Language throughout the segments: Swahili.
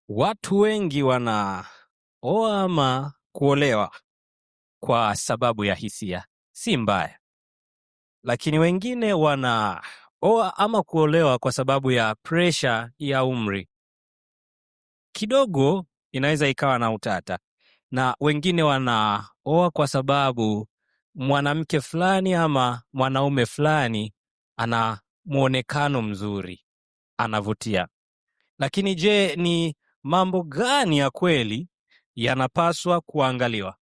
Watu wengi wanaoa ama kuolewa kwa sababu ya hisia, si mbaya. Lakini wengine wanaoa ama kuolewa kwa sababu ya presha ya umri, kidogo inaweza ikawa na utata. Na wengine wanaoa kwa sababu mwanamke fulani ama mwanaume fulani ana muonekano mzuri, anavutia. Lakini je, ni mambo gani ya kweli yanapaswa kuangaliwa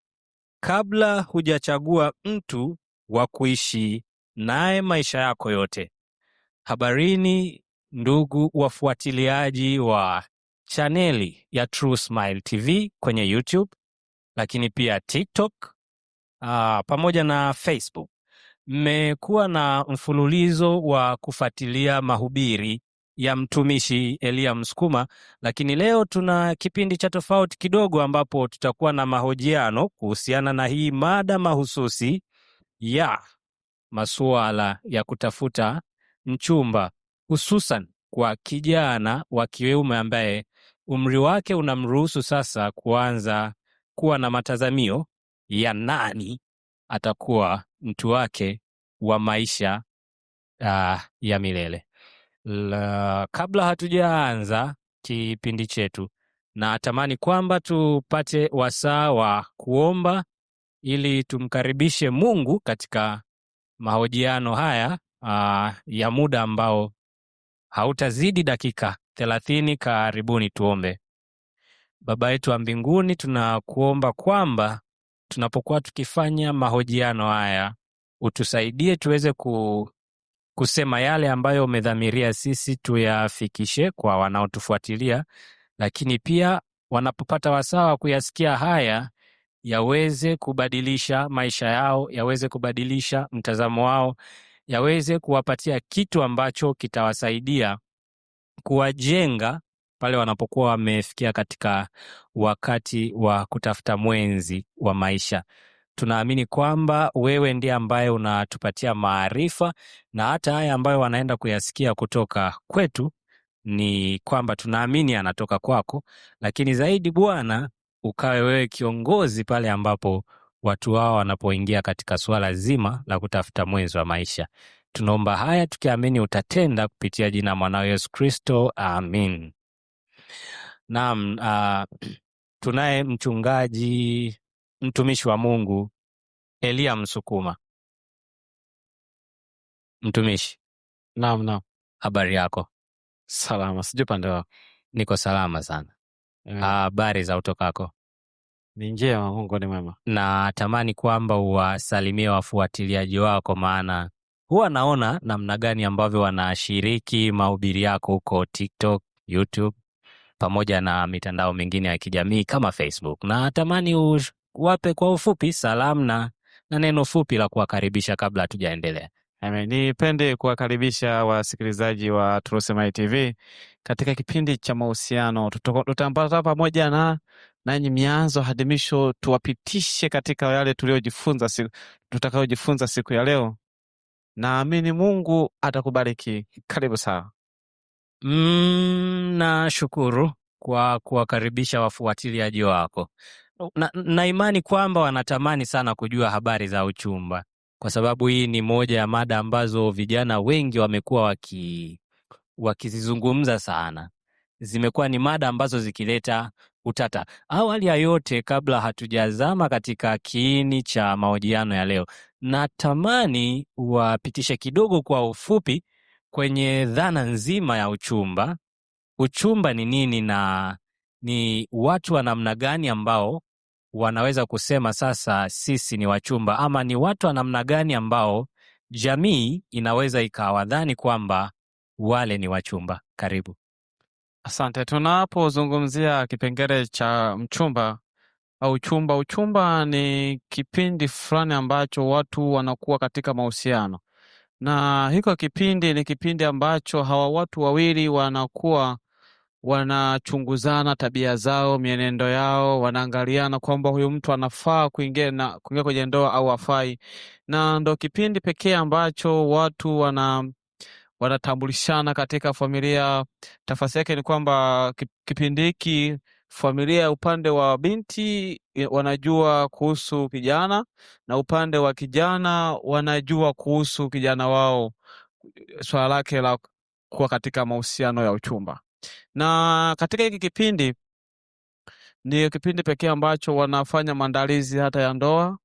kabla hujachagua mtu wa kuishi naye maisha yako yote? Habarini ndugu wafuatiliaji wa chaneli ya True Smile TV kwenye YouTube, lakini pia TikTok pamoja na Facebook. Mmekuwa na mfululizo wa kufuatilia mahubiri ya mtumishi Elia Msukuma, lakini leo tuna kipindi cha tofauti kidogo ambapo tutakuwa na mahojiano kuhusiana na hii mada mahususi ya masuala ya kutafuta mchumba, hususan kwa kijana wa kiume ambaye umri wake unamruhusu sasa kuanza kuwa na matazamio ya nani atakuwa mtu wake wa maisha ya milele. Kabla hatujaanza kipindi chetu, natamani kwamba tupate wasaa wa kuomba ili tumkaribishe Mungu katika mahojiano haya ya muda ambao hautazidi dakika 30. Karibuni tuombe. Baba yetu wa mbinguni, tunakuomba kwamba tunapokuwa tukifanya mahojiano haya utusaidie tuweze kusema yale ambayo umedhamiria sisi tuyafikishe kwa wanaotufuatilia, lakini pia wanapopata wasaa wa kuyasikia haya yaweze kubadilisha maisha yao, yaweze kubadilisha mtazamo wao, yaweze kuwapatia kitu ambacho kitawasaidia kuwajenga pale wanapokuwa wamefikia katika wakati wa kutafuta mwenzi wa maisha. Tunaamini kwamba wewe ndiye ambaye unatupatia maarifa, na hata haya ambayo wanaenda kuyasikia kutoka kwetu ni kwamba tunaamini anatoka kwako. Lakini zaidi Bwana, ukawe wewe kiongozi pale ambapo watu hao wanapoingia katika suala zima la kutafuta mwenzi wa maisha. Tunaomba haya tukiamini utatenda kupitia jina mwanao Yesu Kristo, amin. Naam, tunaye mchungaji mtumishi wa Mungu Elia Msukuma. Mtumishi. Naam. Habari yako? Salama, sijui pande wako. Niko salama sana. Habari za utokako? Ni njema, Mungu ni mwema. Na tamani kwamba uwasalimie wafuatiliaji wako, maana huwa naona namna gani ambavyo wanashiriki mahubiri yako huko TikTok, YouTube pamoja na mitandao mingine ya kijamii kama Facebook. Na tamani wape kwa ufupi salamu na neno fupi la kuwakaribisha kabla hatujaendelea. Nipende kuwakaribisha wasikilizaji wa True Smile TV katika kipindi cha mahusiano. Tutaambata pamoja na nanyi mianzo hadi mwisho, tuwapitishe katika yale tutakayojifunza siku ya leo. Naamini Mungu atakubariki. Karibu sana. Nashukuru kwa kuwakaribisha wafuatiliaji wako. Na imani kwamba wanatamani sana kujua habari za uchumba, kwa sababu hii ni moja ya mada ambazo vijana wengi wamekuwa wakizizungumza sana. Zimekuwa ni mada ambazo zikileta utata. Awali ya yote, kabla hatujazama katika kiini cha mahojiano ya leo, natamani wapitishe kidogo kwa ufupi kwenye dhana nzima ya uchumba. Uchumba ni nini na ni watu wa namna gani ambao wanaweza kusema sasa sisi ni wachumba, ama ni watu wa namna gani ambao jamii inaweza ikawadhani kwamba wale ni wachumba? Karibu. Asante. Tunapozungumzia kipengele cha mchumba au uchumba ni kipindi fulani ambacho watu wanakuwa katika mahusiano, na hiko kipindi ni kipindi ambacho hawa watu wawili wanakuwa wanachunguzana tabia zao, mienendo yao, wanaangaliana kwamba huyu mtu anafaa kuingia kwenye ndoa au hafai. Na ndo kipindi pekee ambacho watu wanatambulishana katika familia. Tafasiri yake ni kwamba kipindi hiki familia ya upande wa binti wanajua kuhusu kijana na upande wa kijana wanajua kuhusu kijana wao, swala lake la kuwa katika mahusiano ya uchumba. Na katika hiki kipindi ndio kipindi pekee ambacho wanafanya maandalizi hata ya ndoa,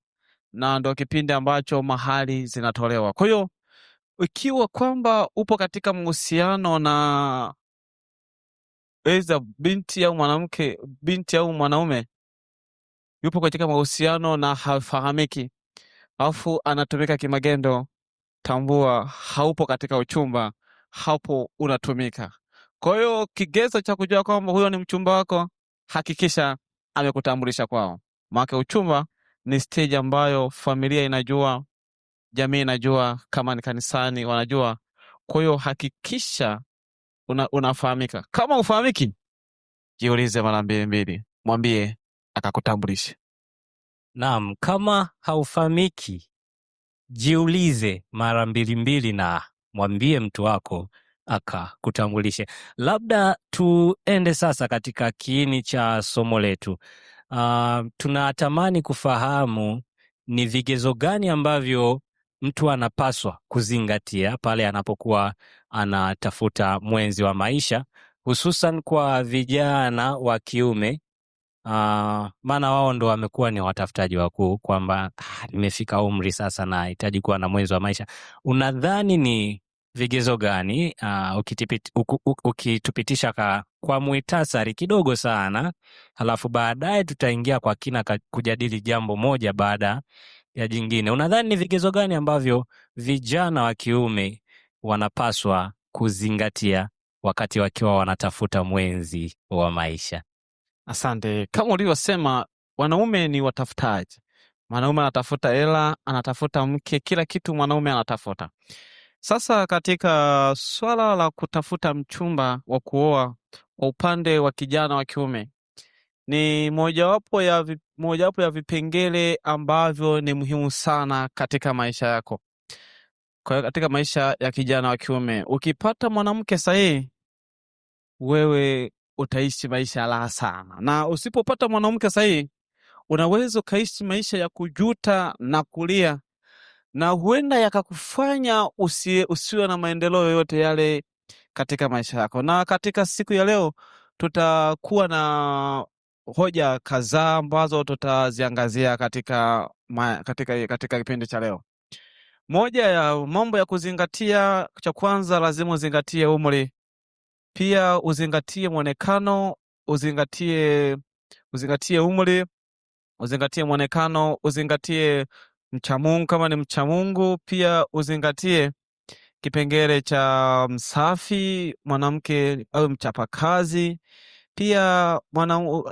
na ndio kipindi ambacho mahali zinatolewa. Kwa hiyo ikiwa kwamba upo katika mahusiano na aidha binti au mwanamke, binti au mwanaume yupo katika mahusiano na hafahamiki, alafu anatumika kimagendo, tambua haupo katika uchumba, hapo unatumika. Kwa hiyo kigezo cha kujua kwamba huyo ni mchumba wako, hakikisha amekutambulisha kwao. Maana uchumba ni stage ambayo familia inajua, jamii inajua, kama ni kanisani wanajua. Kwa hiyo hakikisha unafahamika. Kama ufahamiki, jiulize mara mbili, mwambie akakutambulishe. Naam, kama haufahamiki, jiulize mara mbili na mwambie mtu wako akakutambulishe. Labda tuende sasa katika kiini cha somo letu. Tunatamani kufahamu ni vigezo gani ambavyo mtu anapaswa kuzingatia pale anapokuwa anatafuta mwenzi wa maisha, hususan kwa vijana wa kiume. Maana wao ndo wamekuwa ni watafutaji wakuu, kwamba nimefika umri sasa nahitaji kuwa na mwenzi wa maisha. Unadhani ni vigezo gani, ukitupitisha kwa muhtasari kidogo sana, halafu baadaye tutaingia kwa kina kujadili jambo moja baada ya jingine. Unadhani ni vigezo gani ambavyo vijana wa kiume wanapaswa kuzingatia wakati wakiwa wanatafuta mwenzi wa maisha? Asante. Kama ulivyosema, wanaume ni watafutaji. Mwanaume anatafuta hela, anatafuta mke, kila kitu mwanaume anatafuta. Sasa katika swala la kutafuta mchumba wa kuoa kwa upande wa kijana wa kiume, ni mojawapo ya vipengele ambavyo ni muhimu sana katika maisha yako. Kwa hiyo katika maisha ya kijana wa kiume, ukipata mwanamke sahihi, wewe utaishi maisha ya raha sana. Na usipopata mwanamke sahihi, unaweza ukaishi maisha ya kujuta na kulia, na huenda yakakufanya usiwe na maendeleo yoyote yale katika maisha yako. Na katika siku ya leo tutakuwa na hoja kadhaa ambazo tutaziangazia katika kipindi cha leo. Moja ya mambo ya kuzingatia, cha kwanza lazima uzingatie umri, pia uzingatie mwonekano, uzingatie umri, uzingatie mwonekano, uzingatie mchamungu kama ni mchamungu, pia uzingatie kipengele cha msafi, mwanamke au mchapakazi. Pia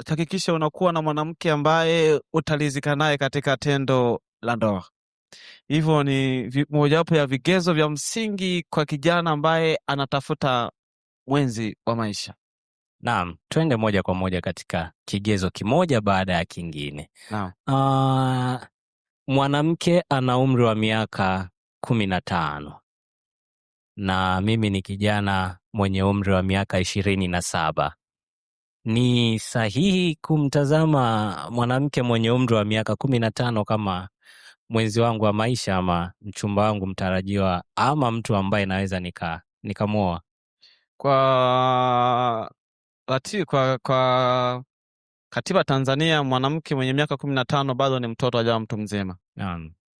hakikisha unakuwa na mwanamke ambaye utalizika naye katika tendo la ndoa. Hivyo ni mojawapo ya vigezo vya msingi kwa kijana ambaye anatafuta mwenzi wa maisha. Naam, twende moja kwa moja katika kigezo kimoja baada ya kingine. Naam. Mwanamke ana umri wa miaka 15 na mimi ni kijana mwenye umri wa miaka 27. Ni sahihi kumtazama mwanamke mwenye umri wa miaka 15 kama mwenzi wangu wa maisha, ama mchumba wangu mtarajiwa, ama mtu ambaye naweza nikamwoa? Kwa katiba Tanzania, mwanamke mwenye miaka 15 bado ni mtoto, hajawa mtu mzima.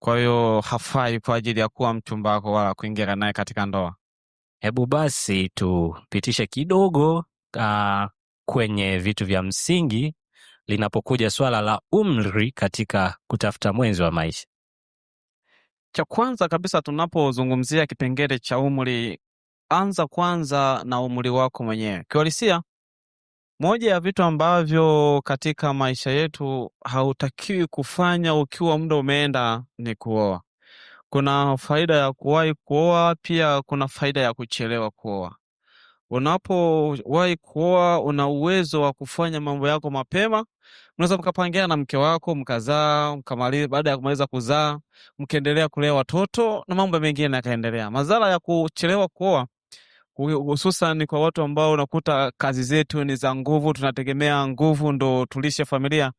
Kwa hiyo hafai kwa ajili ya kuwa mchumba wako wala kuingia naye katika ndoa. Hebu basi tupitishe kidogo kwenye vitu vya msingi linapokuja swala la umri katika kutafuta mwenzi wa maisha. Cha kwanza kabisa, tunapozungumzia kipengele cha umri, anza kwanza na umri wako mwenyewe. Kiuhalisia, moja ya vitu ambavyo katika maisha yetu hautakiwi kufanya ukiwa muda umeenda ni kuoa. Kuna faida ya kuwahi kuoa, pia kuna faida ya kuchelewa kuoa. Unapowahi kuoa, una uwezo wa kufanya mambo yako mapema. Unaweza mkapangia na mke wako, mkazaa, mkamaliza. Baada ya kumaliza kuzaa, mkaendelea kulea watoto na mambo mengine yakaendelea. Madhara ya kuchelewa kuoa hususan kwa watu ambao unakuta kazi zetu ni za nguvu, tunategemea nguvu ndo tulishe familia.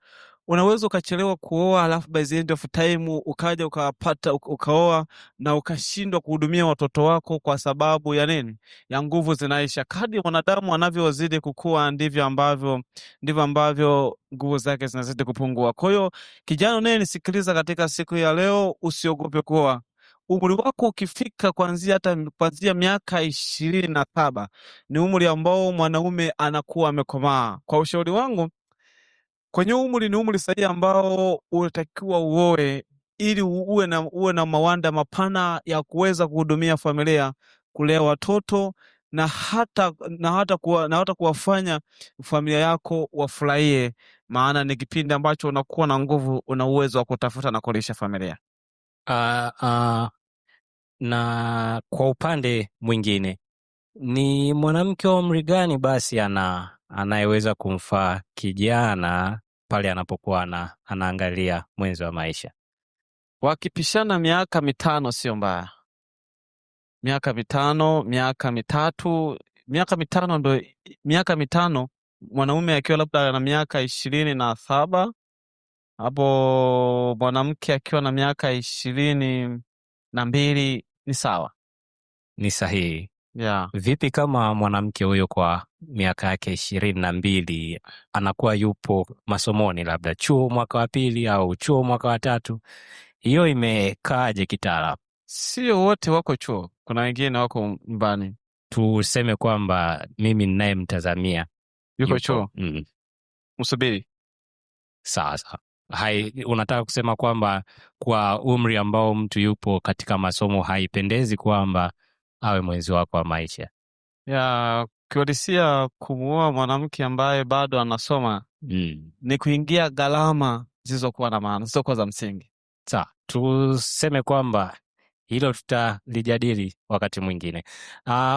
Unaweza ukachelewa kuoa, alafu by the end of time ukaja ukapata ukaoa na ukashindwa kuhudumia watoto wako kwa sababu ya nini? Ya nguvu zinaisha. Kadri mwanadamu anavyozidi kukua, ndivyo ambavyo nguvu zake zinazidi kupungua. Kwa hiyo kijana unayenisikiliza katika siku ya leo, usiogope kuoa. Umri wako ukifika kuanzia miaka 27 ni umri ambao mwanaume anakuwa amekomaa. Kwa ushauri wangu, kwenye umri ni umri sahihi ambao unatakiwa uoe ili uwe na mawanda mapana ya kuweza kuhudumia familia, kulea watoto na hata kuwafanya familia yako wafurahie, maana ni kipindi ambacho unakuwa na nguvu, una uwezo wa kutafuta na kulisha familia. Ah, ah, na kwa upande mwingine, ni mwanamke wa umri gani basi anayeweza kumfaa kijana pale anapokuwa anaangalia mwenzi wa maisha? Wakipishana miaka 5 sio mbaya. Miaka 5, miaka 3, miaka mitano mwanaume akiwa labda na miaka 27, hapo mwanamke akiwa na miaka 22 ni sawa. Ni sahihi. Yeah. Vipi kama mwanamke huyo kwa miaka yake 22 anakuwa yupo masomoni, labda chuo mwaka wa 2 au chuo mwaka wa 3? Hiyo imekaaje kitaalamu? Sio wote wako chuo, kuna wengine wako nyumbani. Tuseme kwamba mimi ninayemtazamia Yuko chuo. Msubiri. Sawa. Unataka kusema kwamba kwa umri ambao mtu yupo katika masomo haipendezi kwamba awe mwenzi wako wa maisha? Ya kiuhalisia, kumuoa mwanamke ambaye bado anasoma ni kuingia gharama zisizokuwa na maana, zisizokuwa za msingi. Sawa, tuseme kwamba hilo tutalijadili wakati mwingine.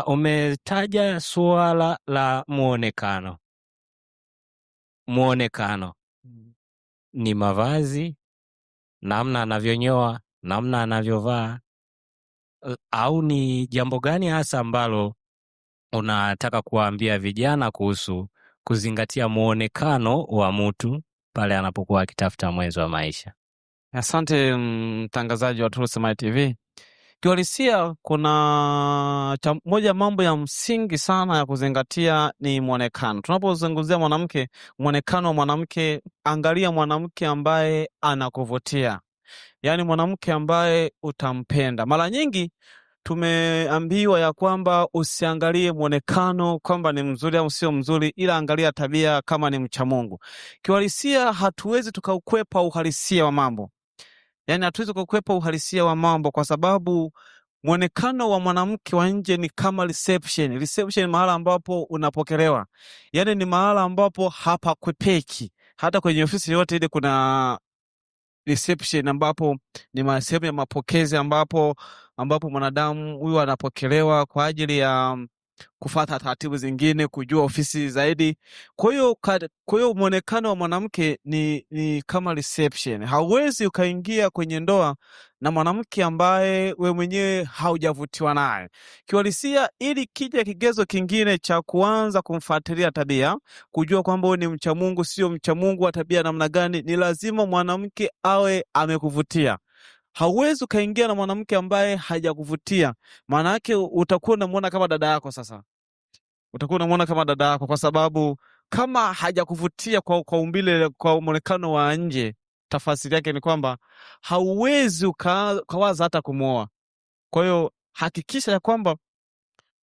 Umetaja suala la muonekano. Muonekano ni mavazi, namna anavyonyoa, namna anavyovaa, au ni jambo gani hasa ambalo unataka kuwaambia vijana kuhusu kuzingatia muonekano wa mtu pale anapokuwa akitafuta mwenzi wa maisha? Asante mtangazaji wa TruthSmile TV. Kiuhalisia, kuna moja mambo ya msingi sana ya kuzingatia ni muonekano. Tunapozungumzia mwanamke, muonekano wa mwanamke, angalia mwanamke ambaye anakuvutia, yaani mwanamke ambaye utampenda. Mara nyingi tumeambiwa ya kwamba usiangalie muonekano kwamba ni mzuri au sio mzuri, ila angalia tabia, kama ni mcha Mungu. Kiuhalisia, hatuwezi tukaukwepa uhalisia wa mambo. Yaani hatuwezi kukwepa uhalisia wa mambo, kwa sababu muonekano wa mwanamke wa nje ni kama reception. Reception ni mahala ambapo unapokelewa, yaani ni mahala ambapo hapakwepeki. Hata kwenye ofisi yote ile kuna reception, ambapo ni sehemu ya mapokezi, ambapo mwanadamu huyu anapokelewa kwa ajili ya kufuata taratibu zingine, kujua ofisi zaidi. Kwa hiyo muonekano wa mwanamke ni kama reception. Hauwezi ukaingia kwenye ndoa na mwanamke ambaye we mwenyewe haujavutiwa naye. Kiuhalisia, ili kija kigezo kingine cha kuanza kumfuatilia tabia, kujua kwamba wewe ni mcha Mungu, sio mcha Mungu, wa tabia namna gani, ni lazima mwanamke awe amekuvutia. Hauwezi ukaingia na mwanamke ambaye hajakuvutia, maana yake utakuwa unamuona kama dada yako. Sasa utakuwa unamuona kama dada yako, kwa sababu kama hajakuvutia kwa umbile, kwa muonekano wa nje, tafasiri yake ni kwamba hauwezi ukawaza hata kumuoa. Kwa hiyo hakikisha ya kwamba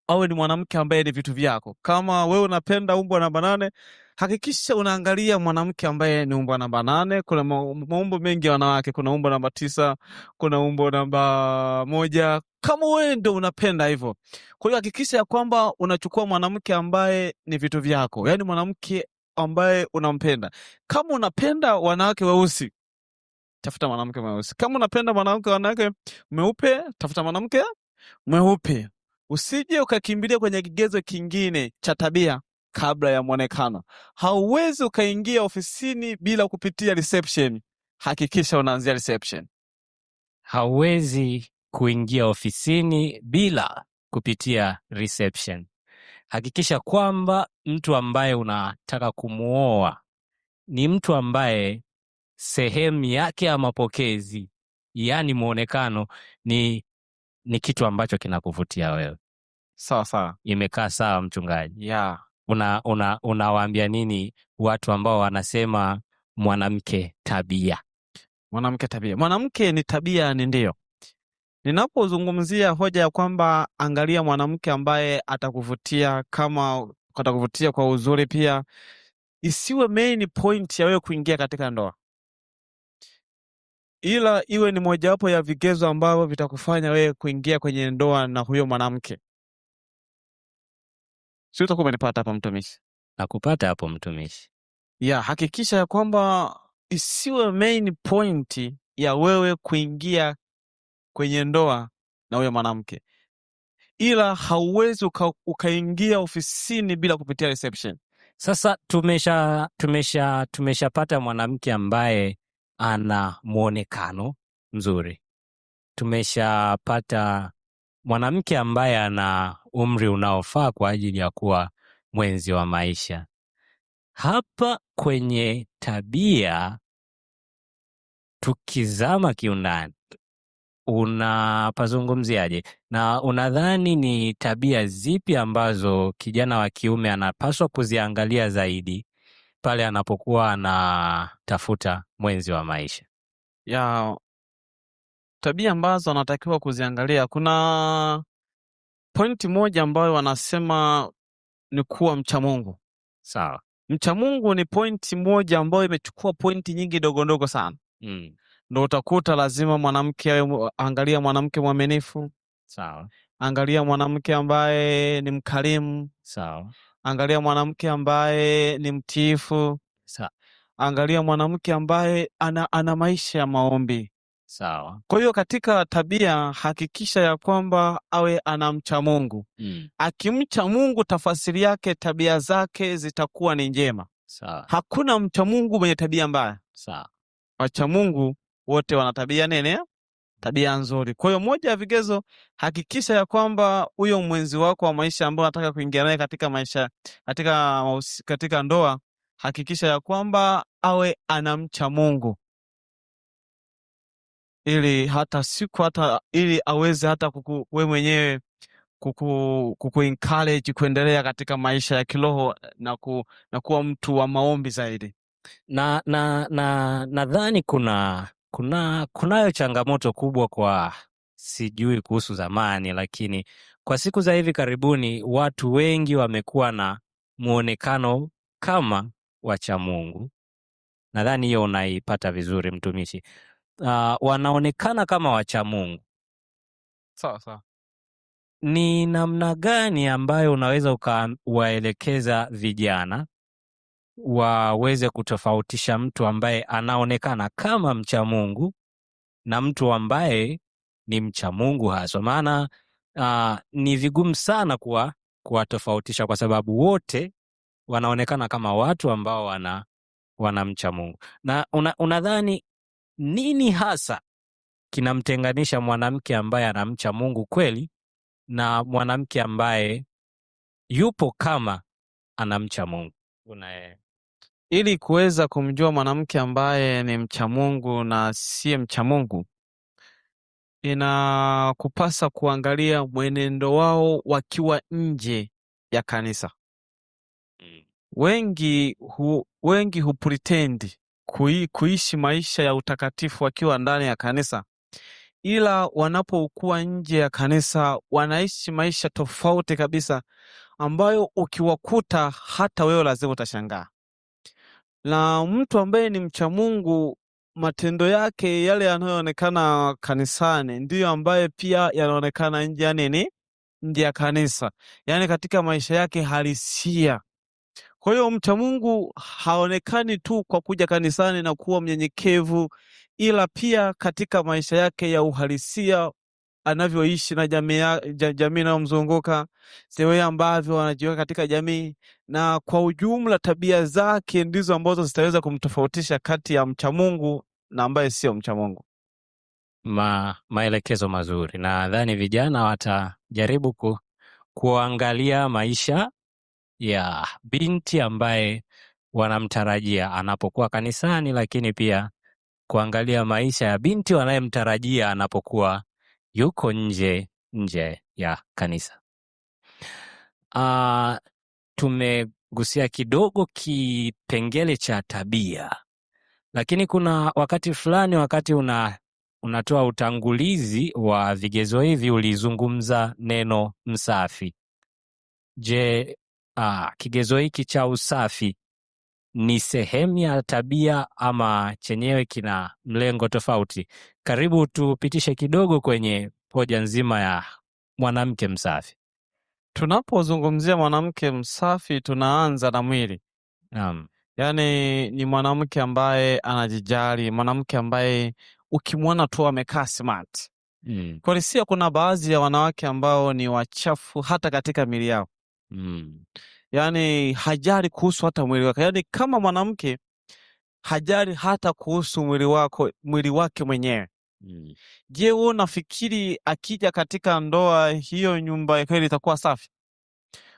awe ni mwanamke ambaye ni vitu vyako. Kama wewe unapenda umbo namba 8, hakikisha unaangalia mwanamke ambaye ni umbo namba 8. Kuna maumbo mengi ya wanawake, kuna umbo namba 9, kuna umbo namba 1, kama wewe ndio unapenda hivyo. Kwa hiyo hakikisha ya kwamba unachukua mwanamke ambaye ni vitu vyako, yaani mwanamke ambaye unampenda. Kama unapenda wanawake weusi, tafuta mwanamke mweusi. Kama unapenda wanawake mweupe, tafuta mwanamke mweupe. Usije ukakimbilia kwenye kigezo kingine cha tabia kabla ya muonekano. Hauwezi ukaingia ofisini bila kupitia reception. Hakikisha unaanzia reception. Hauwezi kuingia ofisini bila kupitia reception. Hakikisha kwamba mtu ambaye unataka kumuoa ni mtu ambaye sehemu yake ya mapokezi, yaani muonekano, ni kitu ambacho kinakuvutia wewe. Sawa sawa. Imekaa sawa, mchungaji? Yeah. Unawaambia nini watu ambao wanasema mwanamke tabia? Mwanamke tabia. Mwanamke ni tabia, ni ndio. Ninapozungumzia hoja ya kwamba angalia mwanamke ambaye atakuvutia, kama atakuvutia kwa uzuri, pia isiwe main point ya wewe kuingia katika ndoa, ila iwe ni mojawapo ya vigezo ambavyo vitakufanya wewe kuingia kwenye ndoa na huyo mwanamke. Si utakuwa umenipata hapa, mtumishi? Nakupata hapo, mtumishi. Ya, hakikisha ya kwamba isiwe main point ya wewe kuingia kwenye ndoa na huyo mwanamke, ila hauwezi ukaingia ofisini bila kupitia reception. Sasa tumeshapata mwanamke ambaye ana muonekano mzuri, tumeshapata mwanamke ambaye ana umri unaofaa kwa ajili ya kuwa mwenzi wa maisha. Hapa kwenye tabia, tukizama kiundani, unapazungumziaje? Na unadhani ni tabia zipi ambazo kijana wa kiume anapaswa kuziangalia zaidi pale anapokuwa anatafuta mwenzi wa maisha? Ya, tabia ambazo anatakiwa kuziangalia, kuna pointi moja ambayo wanasema ni kuwa mcha Mungu. Sawa. Mcha Mungu ni pointi moja ambayo imechukua pointi nyingi ndogo ndogo sana. Ndo utakuta lazima mwanamke, angalia mwanamke mwaminifu. Sawa. Angalia mwanamke ambaye ni mkarimu. Sawa. Angalia mwanamke ambaye ni mtiifu. Sawa. Angalia mwanamke ambaye ana maisha ya maombi. Sawa. Kwa hiyo katika tabia, hakikisha ya kwamba awe anamcha Mungu. Akimcha Mungu, tafasiri yake tabia zake zitakuwa ni njema. Sawa. Hakuna mcha Mungu mwenye tabia mbaya. Sawa. Wacha Mungu wote wana tabia nene, tabia nzuri. Kwa hiyo moja ya vigezo, hakikisha ya kwamba huyo mwenzi wako wa maisha ambao unataka kuingia naye katika maisha, katika ndoa, hakikisha ya kwamba awe anamcha Mungu, ili ili aweze hata wewe mwenyewe kuku encourage kuendelea katika maisha ya kiroho na kuwa mtu wa maombi zaidi. Nadhani kunayo changamoto kubwa, kwa sijui kuhusu zamani, lakini kwa siku za hivi karibuni watu wengi wamekuwa na muonekano kama wacha Mungu. Nadhani hiyo unaipata vizuri, mtumishi. Wanaonekana kama wacha Mungu. Sawa sawa. Ni namna gani ambayo unaweza ukawaelekeza vijana waweze kutofautisha mtu ambaye anaonekana kama mcha Mungu na mtu ambaye ni mcha Mungu haswa? Maana ni vigumu sana kuwatofautisha, kwa sababu wote wanaonekana kama watu ambao wanamcha Mungu. Na unadhani nini hasa kinamtenganisha mwanamke ambaye anamcha Mungu kweli na mwanamke ambaye yupo kama anamcha Mungu? Ili kuweza kumjua mwanamke ambaye ni mcha Mungu na siye mcha Mungu, inakupasa kuangalia mwenendo wao wakiwa nje ya kanisa. Wengi hupretend kuishi maisha ya utakatifu wakiwa ndani ya kanisa, ila wanapokuwa nje ya kanisa wanaishi maisha tofauti kabisa, ambayo ukiwakuta hata wewe lazima utashangaa. Na mtu ambaye ni mcha Mungu, matendo yake yale yanayoonekana kanisani ndiyo ambaye pia yanaonekana nje ya kanisa, yaani katika maisha yake halisia. Kwa hiyo mcha Mungu haonekani tu kwa kuja kanisani na kuwa mnyenyekevu, ila pia katika maisha yake ya uhalisia, anavyoishi na jamii inayomzunguka, sewe ambavyo wanajiweka katika jamii, na kwa ujumla tabia zake ndizo ambazo zitaweza kumtofautisha kati ya mcha Mungu na ambaye sio mcha Mungu. maelekezo mazuri. Nadhani vijana watajaribu kuangalia maisha ya binti ambaye wanamtarajia anapokuwa kanisani, lakini pia kuangalia maisha ya binti wanayemtarajia anapokuwa yuko nje ya kanisa. Tumegusia kidogo kipengele cha tabia, lakini kuna wakati fulani, wakati unatoa utangulizi wa vigezo hivi, ulizungumza neno msafi. Je, kigezo hiki cha usafi ni sehemu ya tabia ama chenyewe kina mlengo tofauti? Karibu tupitishe kidogo kwenye hoja nzima ya mwanamke msafi. Tunapozungumzia mwanamke msafi tunaanza na mwili. Yaani ni mwanamke ambaye anajijali, mwanamke ambaye ukimwona tu amekaa smart. Kwa hisia kuna baadhi ya wanawake ambao ni wachafu hata katika miili yao. Yaani hajali kuhusu hata mwili wake. Yaani kama mwanamke hajali hata kuhusu mwili wake mwenyewe. Je, wewe unafikiri akija katika ndoa hiyo nyumba kweli itakuwa safi?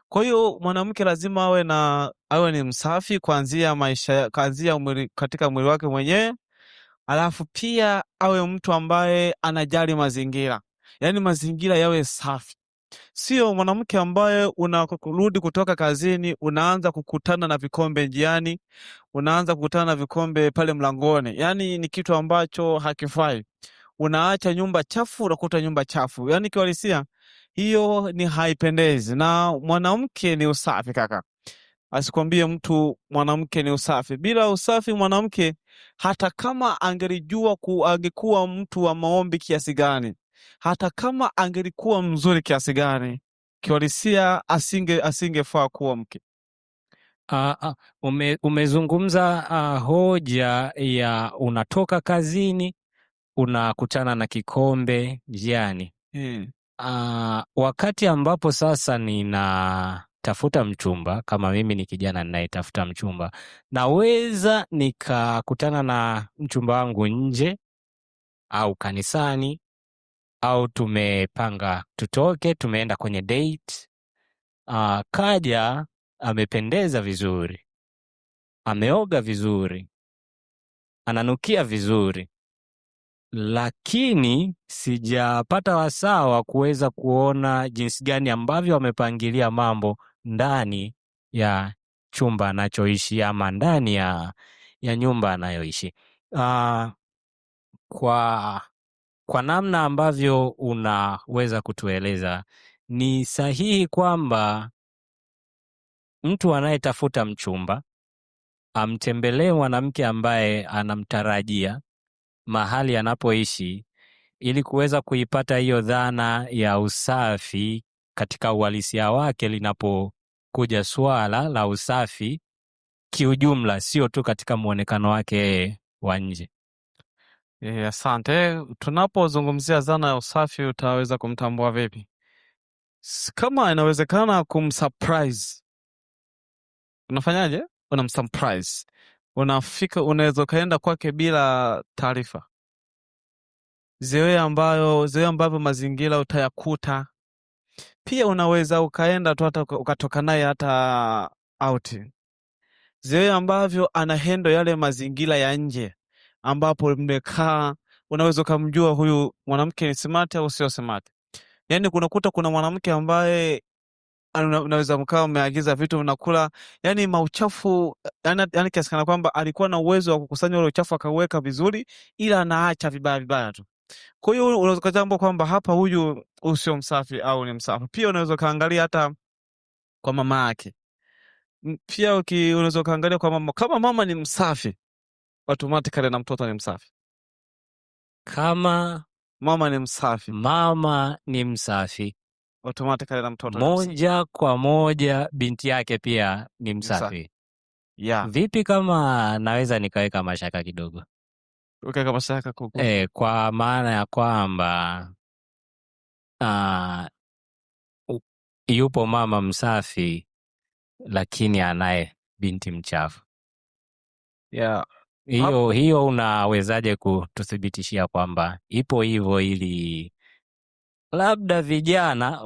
Kwa hiyo mwanamke lazima awe ni msafi kuanzia katika mwili wake mwenyewe, alafu pia awe mtu ambaye anajali mazingira. Yaani mazingira yawe safi. Sio mwanamke ambaye unarudi kutoka kazini unaanza kukutana na vikombe njiani, unaanza kukutana na vikombe pale mlangoni. Yaani ni kitu ambacho hakifai. Unaacha nyumba chafu, unakuta nyumba chafu. Yaani kiuhalisia hiyo ni haipendezi. Na mwanamke ni usafi kaka. Asikwambie mtu mwanamke ni usafi. Bila usafi mwanamke hata kama angelijua angekuwa mtu wa maombi kiasi gani, hata kama angelikuwa mzuri kiasi gani, kiuhalisia asingefaa kuwa mke. Umezungumza hoja ya unatoka kazini unakutana na kikombe njiani. Wakati ambapo sasa ninatafuta mchumba, kama mimi ni kijana ninayetafuta mchumba, naweza nikakutana na mchumba wangu nje au kanisani, au tumepanga tutoke, tumeenda kwenye date. Kaja amependeza vizuri, ameoga vizuri, ananukia vizuri, lakini sijapata wasaa wa kuweza kuona jinsi gani ambavyo wamepangilia mambo ndani ya chumba anachoishi ama ndani ya nyumba anayoishi. Kwa namna ambavyo unaweza kutueleza, ni sahihi kwamba mtu anayetafuta mchumba amtembelee mwanamke ambaye anamtarajia mahali anapoishi ili kuweza kuipata hiyo dhana ya usafi katika uhalisia wake linapokuja swala la usafi kiujumla, sio tu katika muonekano wake wa nje? Asante. Tunapozungumzia dhana ya usafi utaweza kumtambua vipi? Kama inawezekana kumsurprise, unafanyaje? Unamsurprise. Unaweza ukaenda kwake bila taarifa. Zoea ambavyo mazingira utayakuta. Pia unaweza ukaenda tu hata ukatoka naye hata out. Zoea ambavyo anahendo yale mazingira ya nje ambapo mmekaa, unaweza ukamjua huyu mwanamke ni smart au sio smart. Yaani kunakuta kuna mwanamke ambaye unaweza mkao umeagiza vitu unakula, yani mauchafu, yani kiasi kana kwamba alikuwa na uwezo wa kukusanya ule uchafu akauweka vizuri, ila anaacha vibaya tu. Kwa hiyo unaweza kujambo kwamba hapa huyu sio msafi au ni msafi. Pia unaweza kaangalia hata kwa mama yake. Pia unaweza kaangalia kwa mama, kama mama ni msafi, automatically na mtoto ni msafi. Kama mama ni msafi, automatically na mtoto moja kwa moja binti yake pia ni msafi. Yeah. Vipi kama naweza nikaweka mashaka kidogo? Ukaweka mashaka kwa maana ya kwamba yupo mama msafi lakini anaye binti mchafu. Yeah. Hiyo unawezaje kututhibitishia kwamba ipo hivyo, ili labda vijana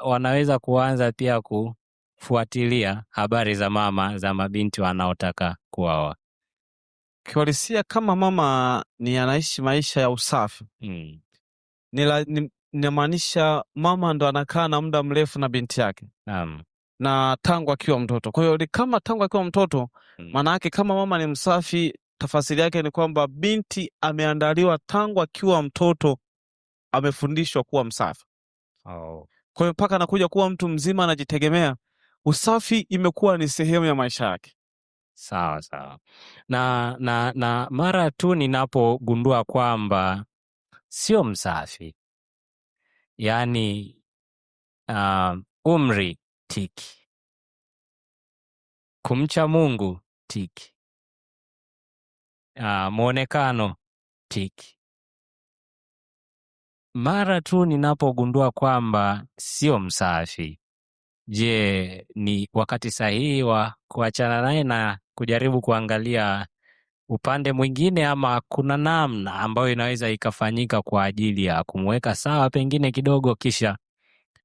wanaweza kuanza pia kufuatilia habari za mama za mabinti wanaotaka kuoa? Kiuhalisia, kama mama ni anaishi maisha ya usafi, ninamaanisha mama ndo anakaa na muda mrefu na binti yake na tangu akiwa mtoto. Kwa hiyo kama tangu akiwa mtoto, maana yake kama mama ni msafi, tafasiri yake ni kwamba binti ameandaliwa tangu akiwa mtoto, amefundishwa kuwa msafi. Kwa hiyo mpaka anakuja kuwa mtu mzima anajitegemea, usafi imekuwa ni sehemu ya maisha yake. Sawa sawa. Na mara tu ninapogundua kwamba sio msafi, yaani umri tiki, kumcha Mungu tiki, mwonekano tiki, mara tu ninapogundua kwamba sio msafi, je, ni wakati sahihi wa kuachana naye na kujaribu kuangalia upande mwingine, ama kuna namna ambayo inaweza ikafanyika kwa ajili ya kumweka sawa pengine kidogo, kisha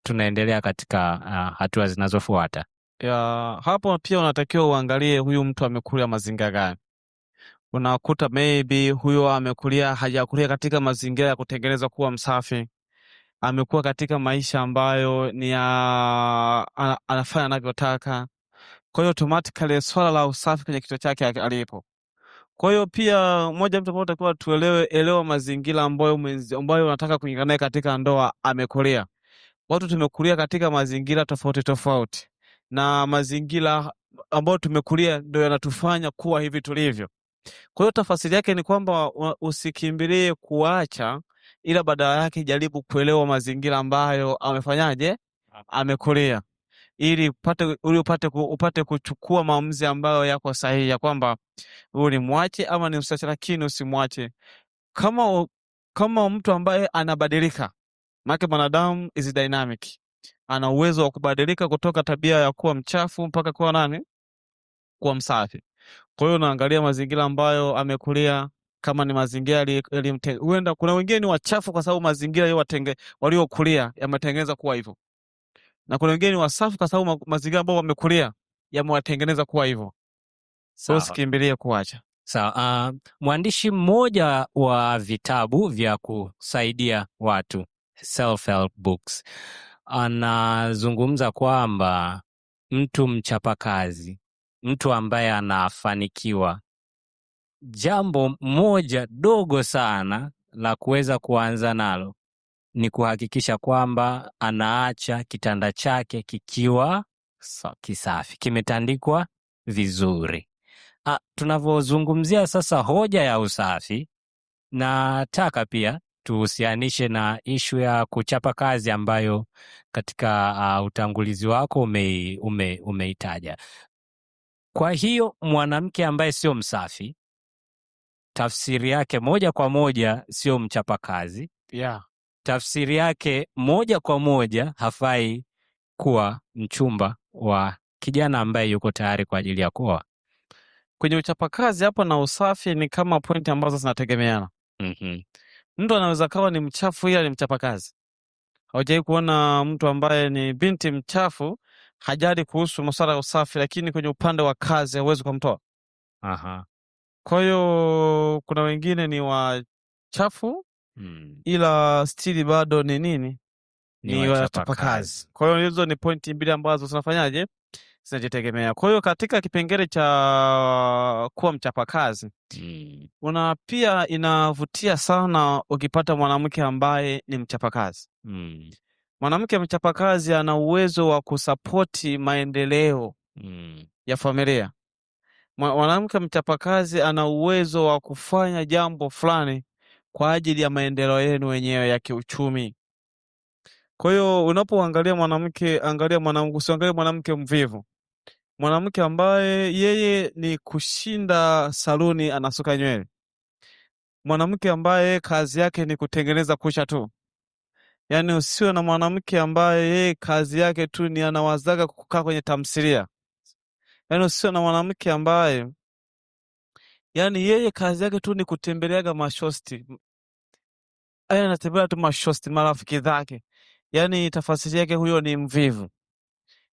tunaendelea katika hatua zinazofuata? Hapo pia unatakiwa uangalie huyu mtu amekulia mazingira gani. Unakuta maybe huyo hajakulia katika mazingira ya kutengeneza kuwa msafi, amekuwa katika maisha ambayo ni anafanya anavyotaka. Kwa hiyo automatically swala la usafi kwenye kichwa chake alipo. Kwa hiyo pia mmoja mtu mmoja atakuwa elewa mazingira ambayo unataka kuingia naye katika ndoa amekulia. Watu tumekulia katika mazingira tofauti tofauti, na mazingira ambayo tumekulia ndio yanatufanya kuwa hivi tulivyo. Kwa hiyo tafasiri yake ni kwamba usikimbilie kuacha, ila badala yake jaribu kuelewa mazingira ambayo amefanyaje, amekulia, ili upate kuchukua maamuzi ambayo yako sahihi, ya kwamba huyu ni mwache ama ni msache. Lakini usimwache kama mtu ambaye anabadilika, maana mwanadamu is dynamic, ana uwezo wa kubadilika kutoka tabia ya kuwa mchafu mpaka kuwa kuwa msafi. Kwa hiyo unaangalia mazingira ambayo amekulia, kama ni mazingira huenda kuna wengine ni wachafu kwa sababu mazingira waliokulia yametengeneza kuwa hivyo, na kuna wengine ni wasafi kwa sababu mazingira ambayo wamekulia yamewatengeneza kuwa hivyo. So sikimbilie kuacha. Sawa. Mwandishi mmoja wa vitabu vya kusaidia watu, self-help books, anazungumza kwamba mtu mchapakazi, mtu ambaye anafanikiwa, jambo moja dogo sana la kuweza kuanza nalo ni kuhakikisha kwamba anaacha kitanda chake kikiwa kisafi, kimetandikwa vizuri. Tunavyozungumzia sasa hoja ya usafi, nataka pia tuhusianishe na ishu ya kuchapa kazi ambayo katika utangulizi wako umeitaja. Kwa hiyo mwanamke ambaye sio msafi, tafsiri yake moja kwa moja sio mchapakazi. Tafsiri yake moja kwa moja hafai kuwa mchumba wa kijana ambaye yuko tayari kwa ajili ya kuoa. Kwenye uchapakazi hapo na usafi ni kama pointi ambazo zinategemeana. Mtu anaweza kawa ni mchafu ila ni mchapakazi. Haujawahi kuona mtu ambaye ni binti mchafu hajali kuhusu masuala ya usafi, lakini kwenye upande wa kazi hauwezi kumtoa. Kwa hiyo kuna wengine ni wachafu ila stili bado ni nini? Ni wachapakazi. Kwa hiyo hizo ni pointi mbili ambazo zinafanyaje, zinajitegemea. Kwa hiyo katika kipengele cha kuwa mchapakazi, pia inavutia sana ukipata mwanamke ambaye ni mchapakazi. Mwanamke mchapakazi ana uwezo wa kusapoti maendeleo ya familia. Mwanamke mchapakazi ana uwezo wa kufanya jambo fulani kwa ajili ya maendeleo yenu wenyewe ya kiuchumi. Kwa hiyo unapoangalia mwanamke, usiangalie mwanamke mvivu, mwanamke ambaye yeye ni kushinda saluni anasuka nywele, mwanamke ambaye kazi yake ni kutengeneza kucha tu. Yaani usiwe na mwanamke ambaye yeye kazi yake tu ni anawazaga kukaa kwenye tamthilia. Yaani usiwe na mwanamke ambaye Yaani yeye kazi yake tu ni kutembeleaga mashosti, anatembelea tu mashosti marafiki zake, yaani tafasiri yake huyo ni mvivu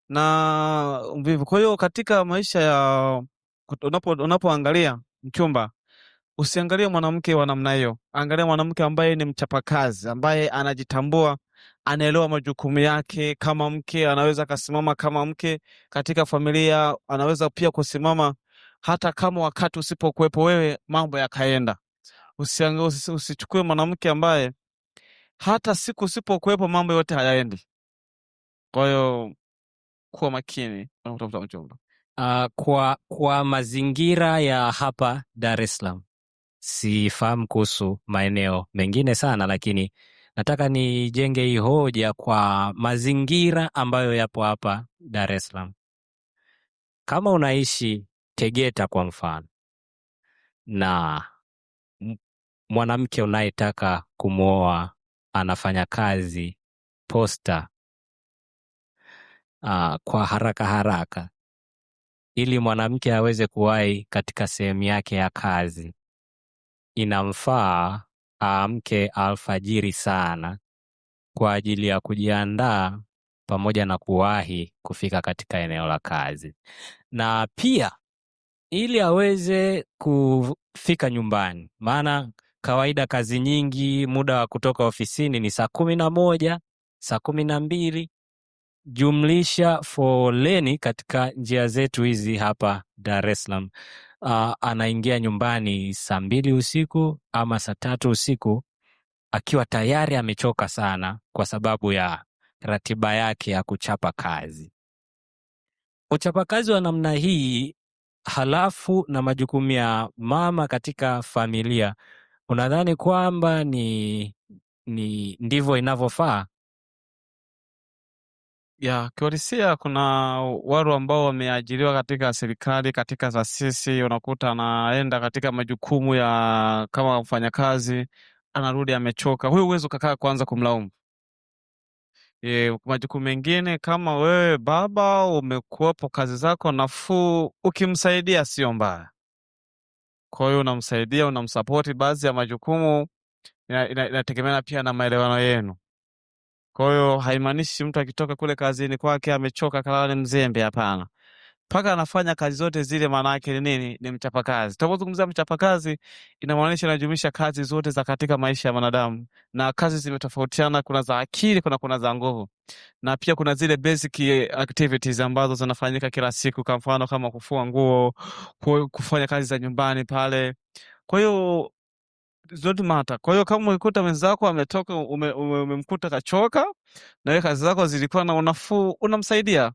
na mvivu. Kwa hiyo katika maisha ya unapoangalia mchumba, usiangalie mwanamke wa namna hiyo, angalia mwanamke ambaye ni mchapakazi, ambaye anajitambua, anaelewa majukumu yake. Kama mke anaweza akasimama kama mke katika familia, anaweza pia kusimama hata kama wakati usipokuwepo wewe mambo yakaenda. Usichukue mwanamke ambaye hata siku usipokuwepo mambo yote hayaendi. Kwa hiyo kuwa makini unapotafuta mchumba. Kwa mazingira ya hapa Dar es Salaam, sifahamu kuhusu maeneo mengine sana, lakini nataka nijenge hii hoja kwa mazingira ambayo yapo hapa Dar es Salaam. Kama unaishi Tegeta kwa mfano, na mwanamke unayetaka kumwoa anafanya kazi posta, kwa haraka haraka, ili mwanamke aweze kuwahi katika sehemu yake ya kazi, inamfaa aamke alfajiri sana kwa ajili ya kujiandaa pamoja na kuwahi kufika katika eneo la kazi, na pia ili aweze kufika nyumbani, maana kawaida kazi nyingi muda wa kutoka ofisini ni saa 11, saa 12, jumlisha foleni katika njia zetu hizi hapa Dar es Salaam. Anaingia nyumbani saa 2 usiku ama saa 3 usiku akiwa tayari amechoka sana kwa sababu ya ratiba yake ya kuchapa kazi. Uchapakazi wa namna hii, halafu na majukumu ya mama katika familia, unadhani kwamba ni ndivyo inavyofaa? Ya kiuhalisia, kuna watu ambao wameajiriwa katika serikali, katika taasisi, unakuta anaenda katika majukumu ya kama mfanyakazi, anarudi amechoka. Huyu huwezi ukakaa kwanza kumlaumu. Majukumu mengine kama wewe baba umekuwepo kazi zako nafuu, ukimsaidia sio mbaya. Kwa hiyo unamsaidia, unamsapoti baadhi ya majukumu, inategemeana pia na maelewano yenu. Kwa hiyo haimaanishi mtu akitoka kule kazini kwake amechoka kalala ni mzembe, hapana. Mpaka anafanya kazi zote zile, maana yake ni nini? Ni mchapakazi. Tunapozungumzia mchapakazi, inamaanisha inajumuisha kazi zote za katika maisha ya wanadamu, na kazi zimetofautiana, kuna za akili, kuna za nguvu, na pia kuna zile basic activities ambazo zinafanyika kila siku, kwa mfano kama kufua nguo, kufanya kazi za nyumbani pale. Kwa hiyo zote mata. Kwa hiyo kama ukikuta mwenzako ametoka, umemkuta kachoka na wewe kazi zako zilikuwa na unafuu, unamsaidia.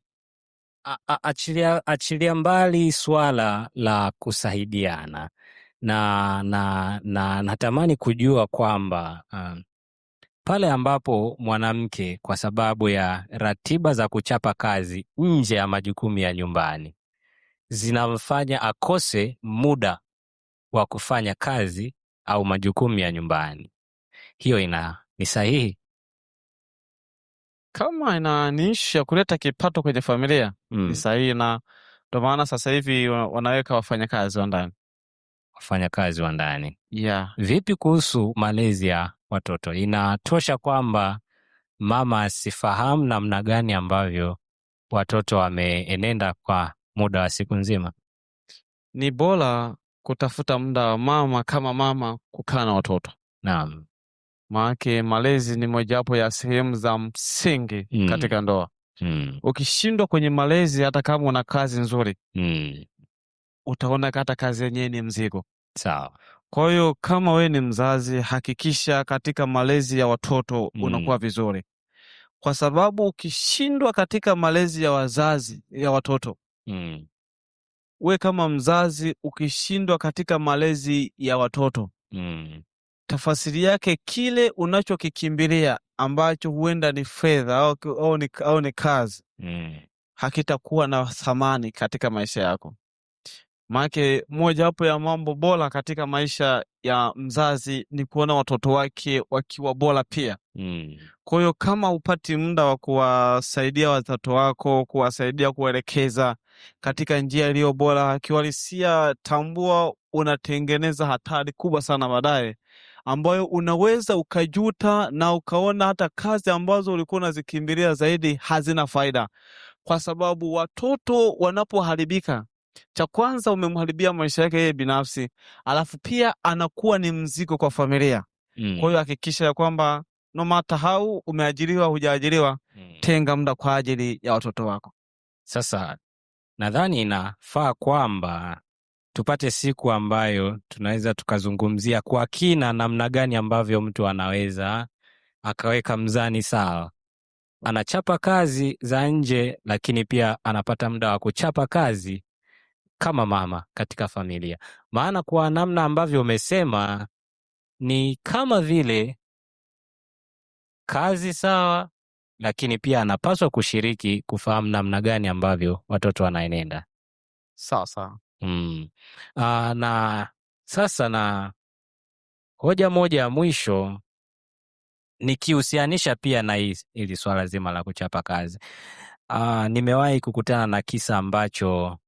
Achilia mbali swala la kusaidiana, na natamani kujua kwamba pale ambapo mwanamke kwa sababu ya ratiba za kuchapa kazi nje ya majukumu ya nyumbani zinamfanya akose muda wa kufanya kazi au majukumu ya nyumbani, hiyo ni sahihi? Kama inaanisha kuleta kipato kwenye familia ni sahihi, na ndio maana sasa hivi wanaweka wafanyakazi wa ndani. Wafanyakazi wa ndani, yeah. Vipi kuhusu malezi ya watoto? Inatosha kwamba mama asifahamu namna gani ambavyo watoto wameenenda kwa muda wa siku nzima? Ni bora kutafuta muda wa mama kama mama kukaa na watoto. Naam. Maana malezi ni mojawapo ya sehemu za msingi katika ndoa. Ukishindwa kwenye malezi, hata kama una kazi nzuri, utaona hata kazi yenyewe ni mzigo. Sawa. Kwa hiyo kama we ni mzazi, hakikisha katika malezi ya watoto unakuwa vizuri, kwa sababu ukishindwa katika malezi ya wazazi ya watoto, we kama mzazi ukishindwa katika malezi ya watoto, tafasiri yake kile unachokikimbilia ambacho huenda ni fedha au ni kazi, hakitakuwa na thamani katika maisha yako. Maana moja hapo ya mambo bora katika maisha ya mzazi ni kuona watoto wake wakiwa bora pia. Kwa hiyo kama upati muda wa kuwasaidia watoto wako, kuwasaidia kuwaelekeza, katika njia iliyo bora. Kiuhalisia, tambua unatengeneza hatari kubwa sana baadaye, ambayo unaweza ukajuta na ukaona hata kazi ambazo ulikuwa unazikimbilia zaidi hazina faida, kwa sababu watoto wanapoharibika, cha kwanza umemharibia maisha yake yeye binafsi, alafu pia anakuwa ni mzigo kwa familia. Kwa hiyo hakikisha ya kwamba no matter how umeajiriwa hujaajiriwa, tenga muda kwa ajili ya watoto wako. Sasa nadhani inafaa kwamba tupate siku ambayo tunaweza tukazungumzia kwa kina namna gani ambavyo mtu anaweza akaweka mzani sawa. Anachapa kazi za nje, lakini pia anapata muda wa kuchapa kazi kama mama katika familia. Maana kwa namna ambavyo umesema ni kama vile kazi sawa, lakini pia anapaswa kushiriki kufahamu namna gani ambavyo watoto wanaenenda. Sawa. Na sasa na hoja moja ya mwisho nikihusianisha pia na hili swala zima la kuchapa kazi. Nimewahi kukutana na kisa ambacho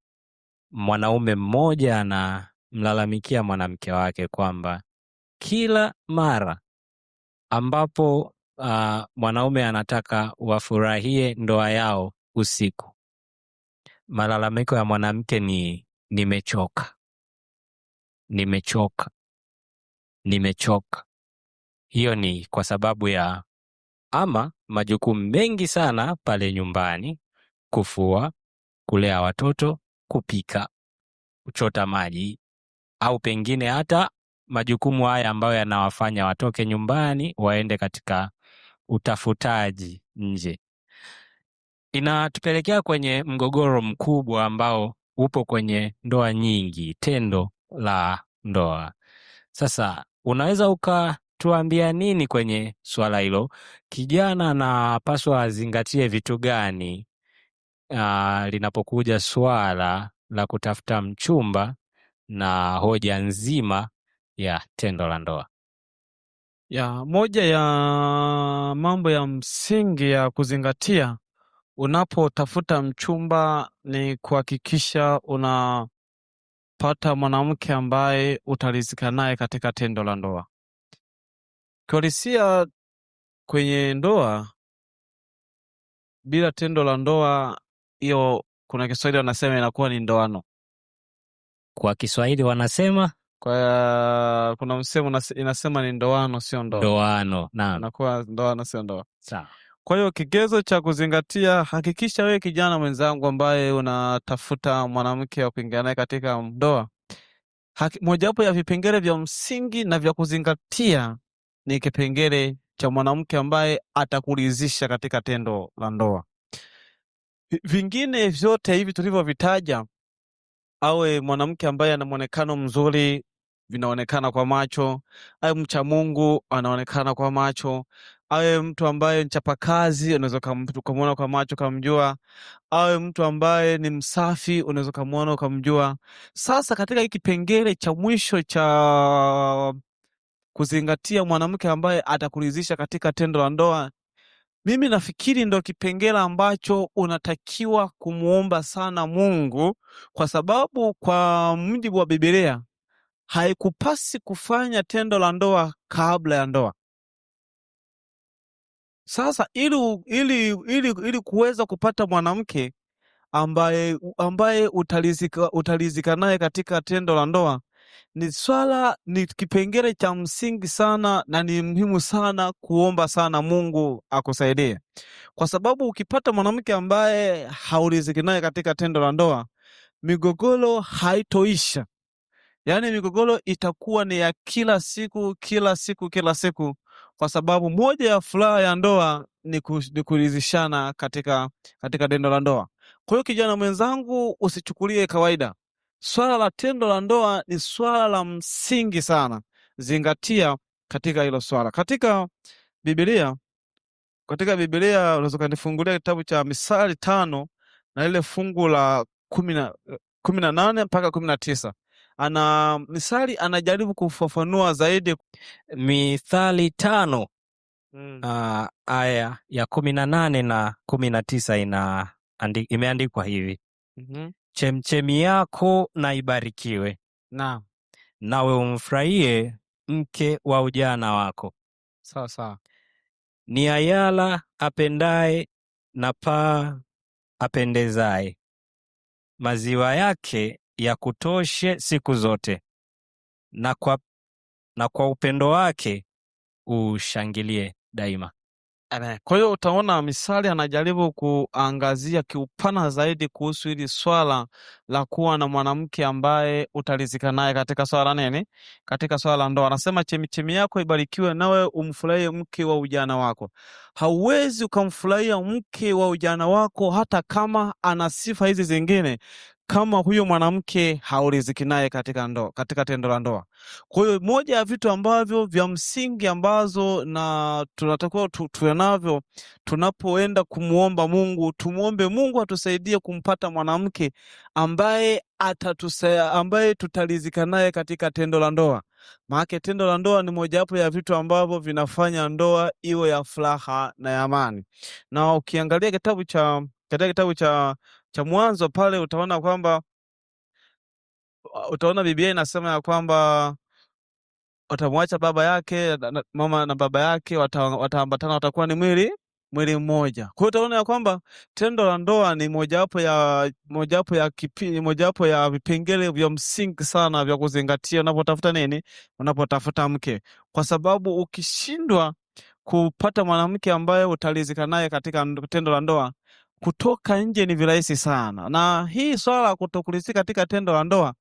mwanaume mmoja anamlalamikia mwanamke wake kwamba kila mara ambapo mwanaume anataka wafurahie ndoa yao usiku, malalamiko ya mwanamke ni nimechoka. Hiyo ni kwa sababu ya ama majukumu mengi sana pale nyumbani: kufua, kulea watoto, kupika, kuchota maji, au pengine hata majukumu haya ambayo yanawafanya watoke nyumbani waende katika utafutaji nje. Inatupelekea kwenye mgogoro mkubwa ambao upo kwenye ndoa nyingi, tendo la ndoa. Sasa unaweza ukatuambia nini kwenye swala hilo? Kijana anapaswa azingatie vitu gani linapokuja swala la kutafuta mchumba na hoja nzima ya tendo la ndoa? Moja ya mambo ya msingi ya kuzingatia unapotafuta mchumba ni kuhakikisha unapata mwanamke ambaye utaridhika naye katika tendo la ndoa. Kiuhalisia, kwenye ndoa bila tendo la ndoa, hiyo kuna Kiswahili wanasema inakuwa ni ndoano. Kwa Kiswahili wanasema kuna msemo inasema ni ndoano sio ndoa. Ndoano, naam. Inakuwa ndoano sio ndoa. Sawa. Kwa hiyo kigezo cha kuzingatia, hakikisha wewe kijana mwenzangu ambaye unatafuta mwanamke wa kuingia naye katika ndoa, mojawapo ya vipengele vya msingi na vya kuzingatia ni kipengele cha mwanamke ambaye atakuridhisha katika tendo la ndoa. Vingine vyote hivi tulivyovitaja, awe mwanamke ambaye ana muonekano mzuri, vinaonekana kwa macho, awe mcha Mungu, anaonekana kwa macho, awe mtu ambaye mchapakazi, unaweza kumuona kwa macho ukamjua, awe mtu ambaye ni msafi, unaweza kumuona ukamjua. Sasa katika hiki kipengele cha mwisho cha kuzingatia mwanamke ambaye atakuridhisha katika tendo la ndoa, mimi nafikiri ndo kipengele ambacho unatakiwa kumuomba sana Mungu, kwa sababu kwa mujibu wa Biblia haikupasi kufanya tendo la ndoa kabla ya ndoa. Sasa ili kuweza kupata mwanamke ambaye utalizika naye katika tendo la ndoa, ni kipengele cha msingi sana na ni muhimu sana kuomba sana Mungu akusaidie, kwa sababu ukipata mwanamke ambaye hauriziki naye katika tendo la ndoa, migogoro haitoisha. Yaani migogoro itakuwa ni ya kila siku, kwa sababu moja ya furaha ya ndoa ni kuridhishana katika tendo la ndoa. Kwa hiyo kijana mwenzangu, usichukulie kawaida. Swala la tendo la ndoa ni swala la msingi sana. Zingatia katika hilo swala. Katika Biblia unaweza kunifungulia kitabu cha Misali 5 na ile fungu la 18 mpaka 19. Misali anajaribu kufafanua zaidi. Mithali 5 aya ya 18 na 19 imeandikwa hivi. chemchemi yako na ibarikiwe, Naam, nawe umfurahie mke wa ujana wako. sawa sawa. Ni ayala apendaye na paa apendezaye, maziwa yake ya kutoshe siku zote, na kwa upendo wake ushangilie daima. Amen. Kwa hiyo utaona Misali anajaribu kuangazia kiupana zaidi kuhusu hili swala la kuwa na mwanamke ambaye utalizika naye katika swala nini? Katika swala la ndoa. Anasema chemichemi yako ibarikiwe, nawe umfurahie mke wa ujana wako. Hauwezi ukamfurahia mke wa ujana wako hata kama ana sifa hizi zingine, kama huyo mwanamke hauliziki naye katika ndoa, katika tendo la ndoa. Kwa hiyo moja ya vitu ambavyo vya msingi ambazo na tunatakiwa tuwe navyo tunapoenda kumwomba Mungu, tumwombe Mungu atusaidie kumpata mwanamke ambaye ambaye tutalizika naye katika tendo la ndoa. Maana tendo la ndoa ni mojawapo ya vitu ambavyo vinafanya ndoa iwe ya furaha na ya amani. Na ukiangalia katika kitabu cha Mwanzo pale utaona Biblia inasema ya kwamba watamwacha baba yake mama na baba yake wataambatana, watakuwa ni mwili mmoja. Kwa hiyo utaona ya kwamba tendo la ndoa ni mojawapo ya vipengele vya msingi sana vya kuzingatia unapotafuta nini, unapotafuta mke, kwa sababu ukishindwa kupata mwanamke ambaye utalizika naye katika tendo la ndoa, kutoka nje ni virahisi sana. Na hii swala la kutokulizika katika tendo la ndoa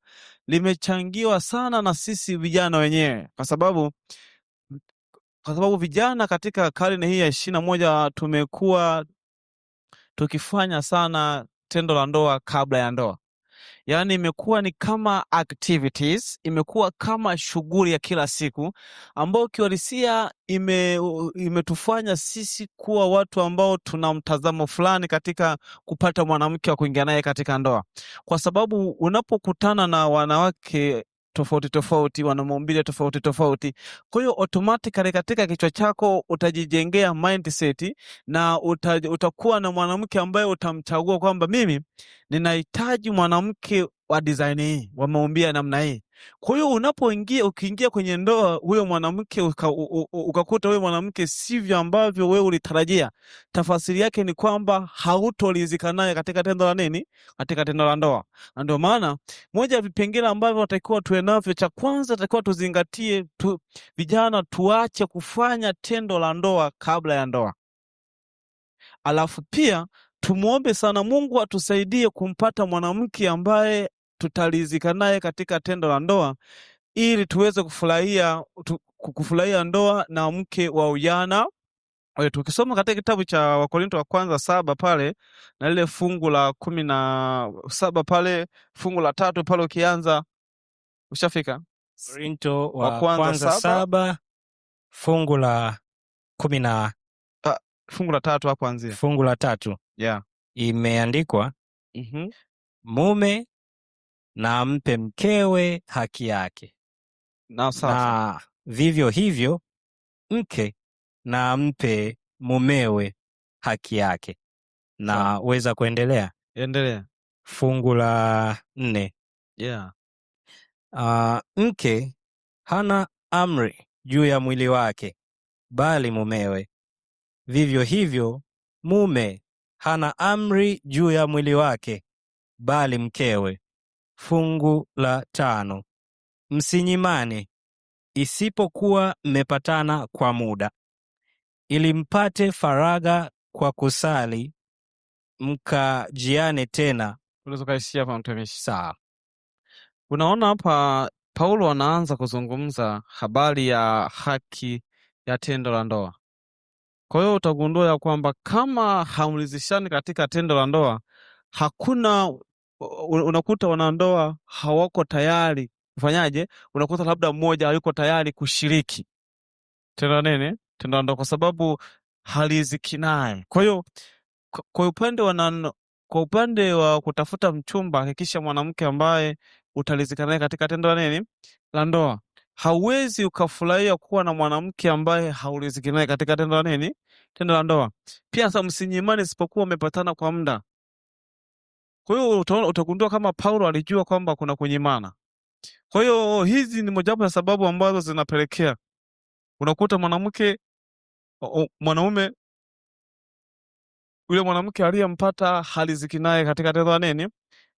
limechangiwa sana na sisi vijana wenyewe, kwa sababu vijana katika karne hii ya 21 tumekuwa tukifanya sana tendo la ndoa kabla ya ndoa. Yaani imekuwa ni kama activities, imekuwa kama shughuli ya kila siku ambayo kiuhalisia imetufanya sisi kuwa watu ambao tuna mtazamo fulani katika kupata mwanamke wa kuingia naye katika ndoa, kwa sababu unapokutana na wanawake tofauti tofauti, wana maumbile tofauti tofauti. Kwa hiyo automatically katika kichwa chako utajijengea mindset na utakuwa na mwanamke ambaye utamchagua kwamba mimi ninahitaji mwanamke wa design hii, wa maumbile namna hii. Kwa hiyo ukiingia kwenye ndoa, huyo mwanamke ukakuta huyo mwanamke sivyo ambavyo wewe ulitarajia, tafasiri yake ni kwamba hautolizika naye katika tendo la nini, katika tendo la ndoa. Na ndio maana moja ya vipengele ambavyo natakiwa tuwe navyo, cha kwanza natakiwa tuzingatie vijana tuache kufanya tendo la ndoa kabla ya ndoa. Alafu pia tumuombe sana Mungu atusaidie kumpata mwanamke ambaye tutalizika naye katika tendo la ndoa, ili tuweze kufurahia ndoa na mke wa ujana wetu. Tukisoma katika kitabu cha Wakorintho wa kwanza 7 pale na lile fungu la 17 pale, fungu la 3 pale, ukianza ushafika Wakorintho wa kwanza 7 fungu la 10 fungu la 3 hapo anzia fungu la 3. Yeah. Imeandikwa, mume na ampe mkewe haki yake, na vivyo hivyo mke na ampe mumewe haki yake. Na weza kuendelea. Endelea. Fungu la 4. Yeah. Mke hana amri juu ya mwili wake bali mumewe, vivyo hivyo mume hana amri juu ya mwili wake bali mkewe. Fungu la 5. Msinyimane, isipokuwa mmepatana kwa muda, ili mpate faragha kwa kusali, mkajiane tena. Unaweza kaishia hapa mtumishi. Sawa. Unaona hapa Paulo anaanza kuzungumza habari ya haki ya tendo la ndoa. Kwa hiyo utagundua ya kwamba kama hamridhishani katika tendo la ndoa, unakuta wanandoa hawako tayari kufanyaje, unakuta labda mmoja hayuko tayari kushiriki tendo la ndoa kwa sababu haliziki naye. Kwa hiyo kwa upande wa kutafuta mchumba, hakikisha mwanamke ambaye utalizika naye katika tendo la ndoa. Hauwezi ukafurahia kuwa na mwanamke ambaye hauliziki naye katika tendo la ndoa. Pia sasa msinyimane isipokuwa umepatana kwa muda. Kwa hiyo utagundua kama Paulo alijua kwamba kuna kunyimana. Kwa hiyo hizi ni mojawapo ya sababu ambazo zinapelekea unakuta mwanaume yule mwanamke aliyempata haliziki naye katika tendo la nini,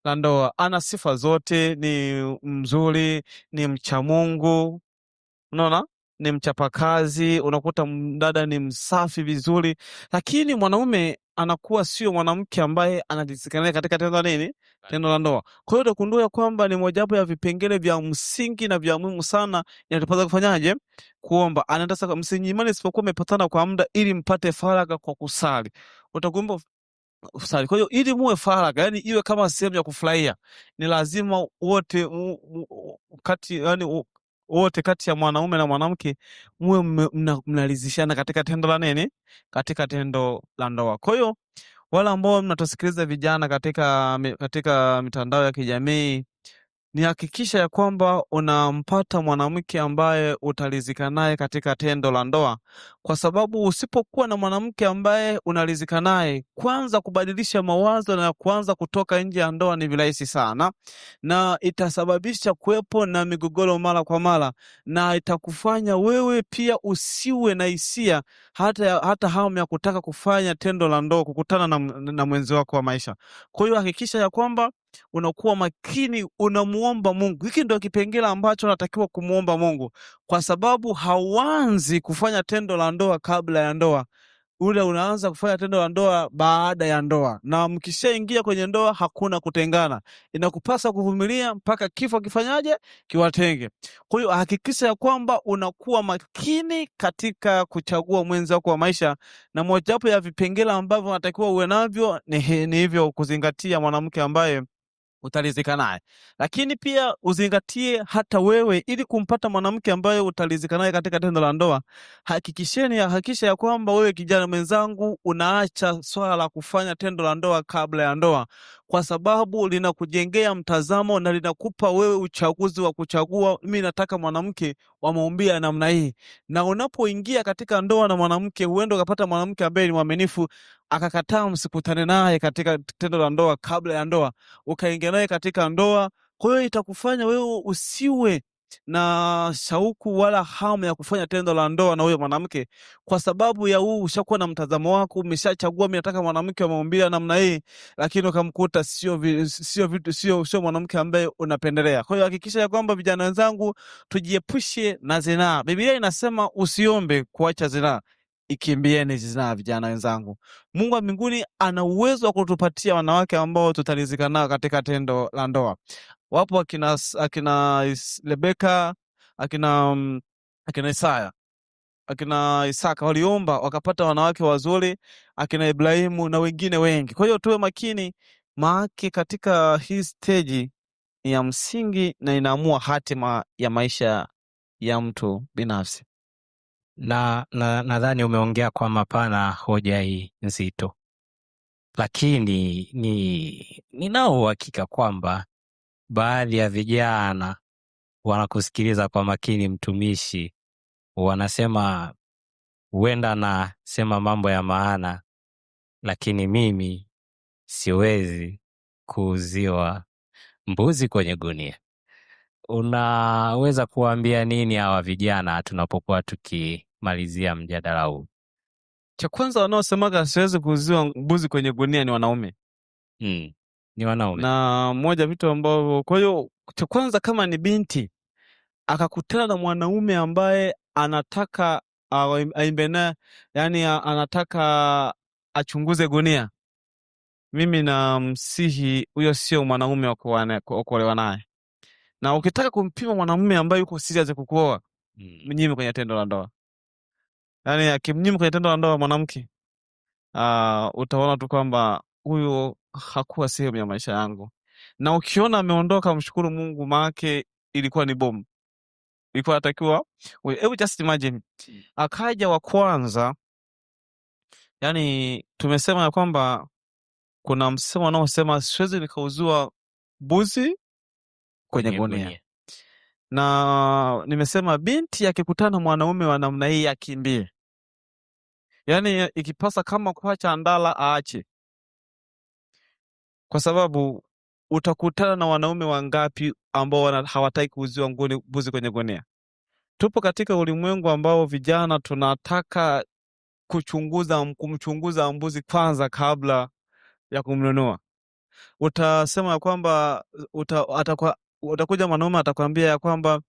la ndoa. Ana sifa zote, ni mzuri, ni mcha Mungu, unaona, ni mchapakazi, unakuta mdada ni msafi vizuri, lakini mwanaume anakuwa sio mwanamke ambaye analizika naye katika tendo la nini, tendo la ndoa. Kwa hiyo utagundua kwamba ni mojawapo ya vipengele vya msingi na vya muhimu sana inatupasa kufanyaje, kuomba. Anaenda sasa, msinyimane isipokuwa mmepatana kwa muda ili mpate faragha kwa kusali. Utagundua kusali. Kwa hiyo ili muwe faragha, yani iwe kama sehemu ya kufurahia, ni lazima wote wote kati ya mwanaume na mwanamke muwe mnalizishana katika tendo la nini, katika tendo la ndoa. Kwa hiyo wale ambao mnatusikiliza vijana katika mitandao ya kijamii, ni hakikisha ya kwamba unampata mwanamke ambaye utalizika naye katika tendo la ndoa, kwa sababu usipokuwa na mwanamke ambaye unalizika naye, kwanza kubadilisha mawazo na kuanza kutoka nje ya ndoa ni virahisi sana, na itasababisha kuwepo na migogoro mara kwa mara, na itakufanya wewe pia usiwe na hisia hata hamu ya kutaka kufanya tendo la ndoa, kukutana na mwenzi wako wa maisha. Kwa hiyo hakikisha ya kwamba unakuwa makini, unamuomba Mungu. Hiki ndio kipengele ambacho unatakiwa kumuomba Mungu, kwa sababu hauanzi kufanya tendo la ndoa kabla ya ndoa. Ule unaanza kufanya tendo la ndoa baada ya ndoa, na mkishaingia kwenye ndoa hakuna kutengana, inakupasa kuvumilia mpaka kifo kifanyaje, kiwatenge. Kwa hiyo hakikisha ya kwamba unakuwa makini katika kuchagua mwenzi wako wa maisha, na mojawapo ya vipengele ambavyo unatakiwa uwe navyo ni hivyo, kuzingatia mwanamke ambaye utalizika naye. Lakini pia uzingatie hata wewe, ili kumpata mwanamke ambaye utalizika naye katika tendo la ndoa, hakikisha ya kwamba wewe kijana mwenzangu unaacha swala la kufanya tendo la ndoa kabla ya ndoa, kwa sababu linakujengea mtazamo na linakupa wewe uchaguzi wa kuchagua, mimi nataka mwanamke wa maumbile namna hii. Na unapoingia katika ndoa na mwanamke, huenda ukapata mwanamke ambaye ni mwaminifu, akakataa msikutane naye katika tendo la ndoa kabla ya ndoa, ukaingia naye katika ndoa. Kwa hiyo itakufanya wewe usiwe na shauku wala hamu ya kufanya tendo la ndoa na huyo mwanamke, kwa sababu ya ushakuwa na mtazamo wako, umeshachagua mimi nataka mwanamke wa maumbile namna hii, lakini ukamkuta sio mwanamke ambaye unapendelea. Kwa hiyo hakikisha ya kwamba, vijana wenzangu, tujiepushe na zinaa. Biblia inasema usiombe kuacha zinaa, ikimbieni zinaa. Vijana wenzangu, Mungu wa mbinguni ana uwezo wa kutupatia wanawake ambao tutalizika nao katika tendo la ndoa. Wapo akina Rebeka, akina Isaya, akina Isaka waliomba wakapata wanawake wazuri, akina Ibrahimu na wengine wengi. Kwa hiyo tuwe makini, maana katika hii stage ni ya msingi na inaamua hatima ya maisha ya mtu binafsi. Nadhani umeongea kwa mapana hoja hii nzito, lakini ninao uhakika kwamba baadhi ya vijana wanakusikiliza kwa makini, mtumishi, wanasema huenda anasema mambo ya maana, lakini mimi siwezi kuuziwa mbuzi kwenye gunia. Unaweza kuambia nini hawa vijana tunapokuwa tukimalizia mjadala huu? Cha kwanza, wanaosemaga siwezi kuuziwa mbuzi kwenye gunia ni wanaume. Ni wanaume. Na moja vitu ambavyo, kwa hiyo cha kwanza, kama ni binti akakutana na mwanaume ambaye anataka aimbe naye, yani anataka achunguze gunia, mimi namsihi huyo sio mwanaume wa kuolewa naye. Na ukitaka kumpima mwanamume ambaye yuko serious kukuoa, mnyime kwenye tendo la ndoa. Yani akimnyima kwenye tendo la ndoa mwanamke, utaona tu kwamba huyo hakuwa sehemu ya maisha yangu. Na ukiona ameondoka, mshukuru Mungu, maana ilikuwa ni bomu. Ilikuwa atakiwa, hebu just imagine, akaja wa kwanza. Yani tumesema ya kwamba kuna msemo unaosema siwezi nikauzua mbuzi kwenye gunia. Na nimesema binti akikutana mwanaume wa namna hii akimbie. Yani ikipasa kama kuacha ndala aache. kwa sababu utakutana na wanaume wangapi ambao hawataki kuuziwa mbuzi kwenye gunia? Tupo katika ulimwengu ambao vijana tunataka kumchunguza mbuzi kwanza kabla ya kumnunua. Utasema ya kwamba utakuja mwanaume atakwambia ya kwamba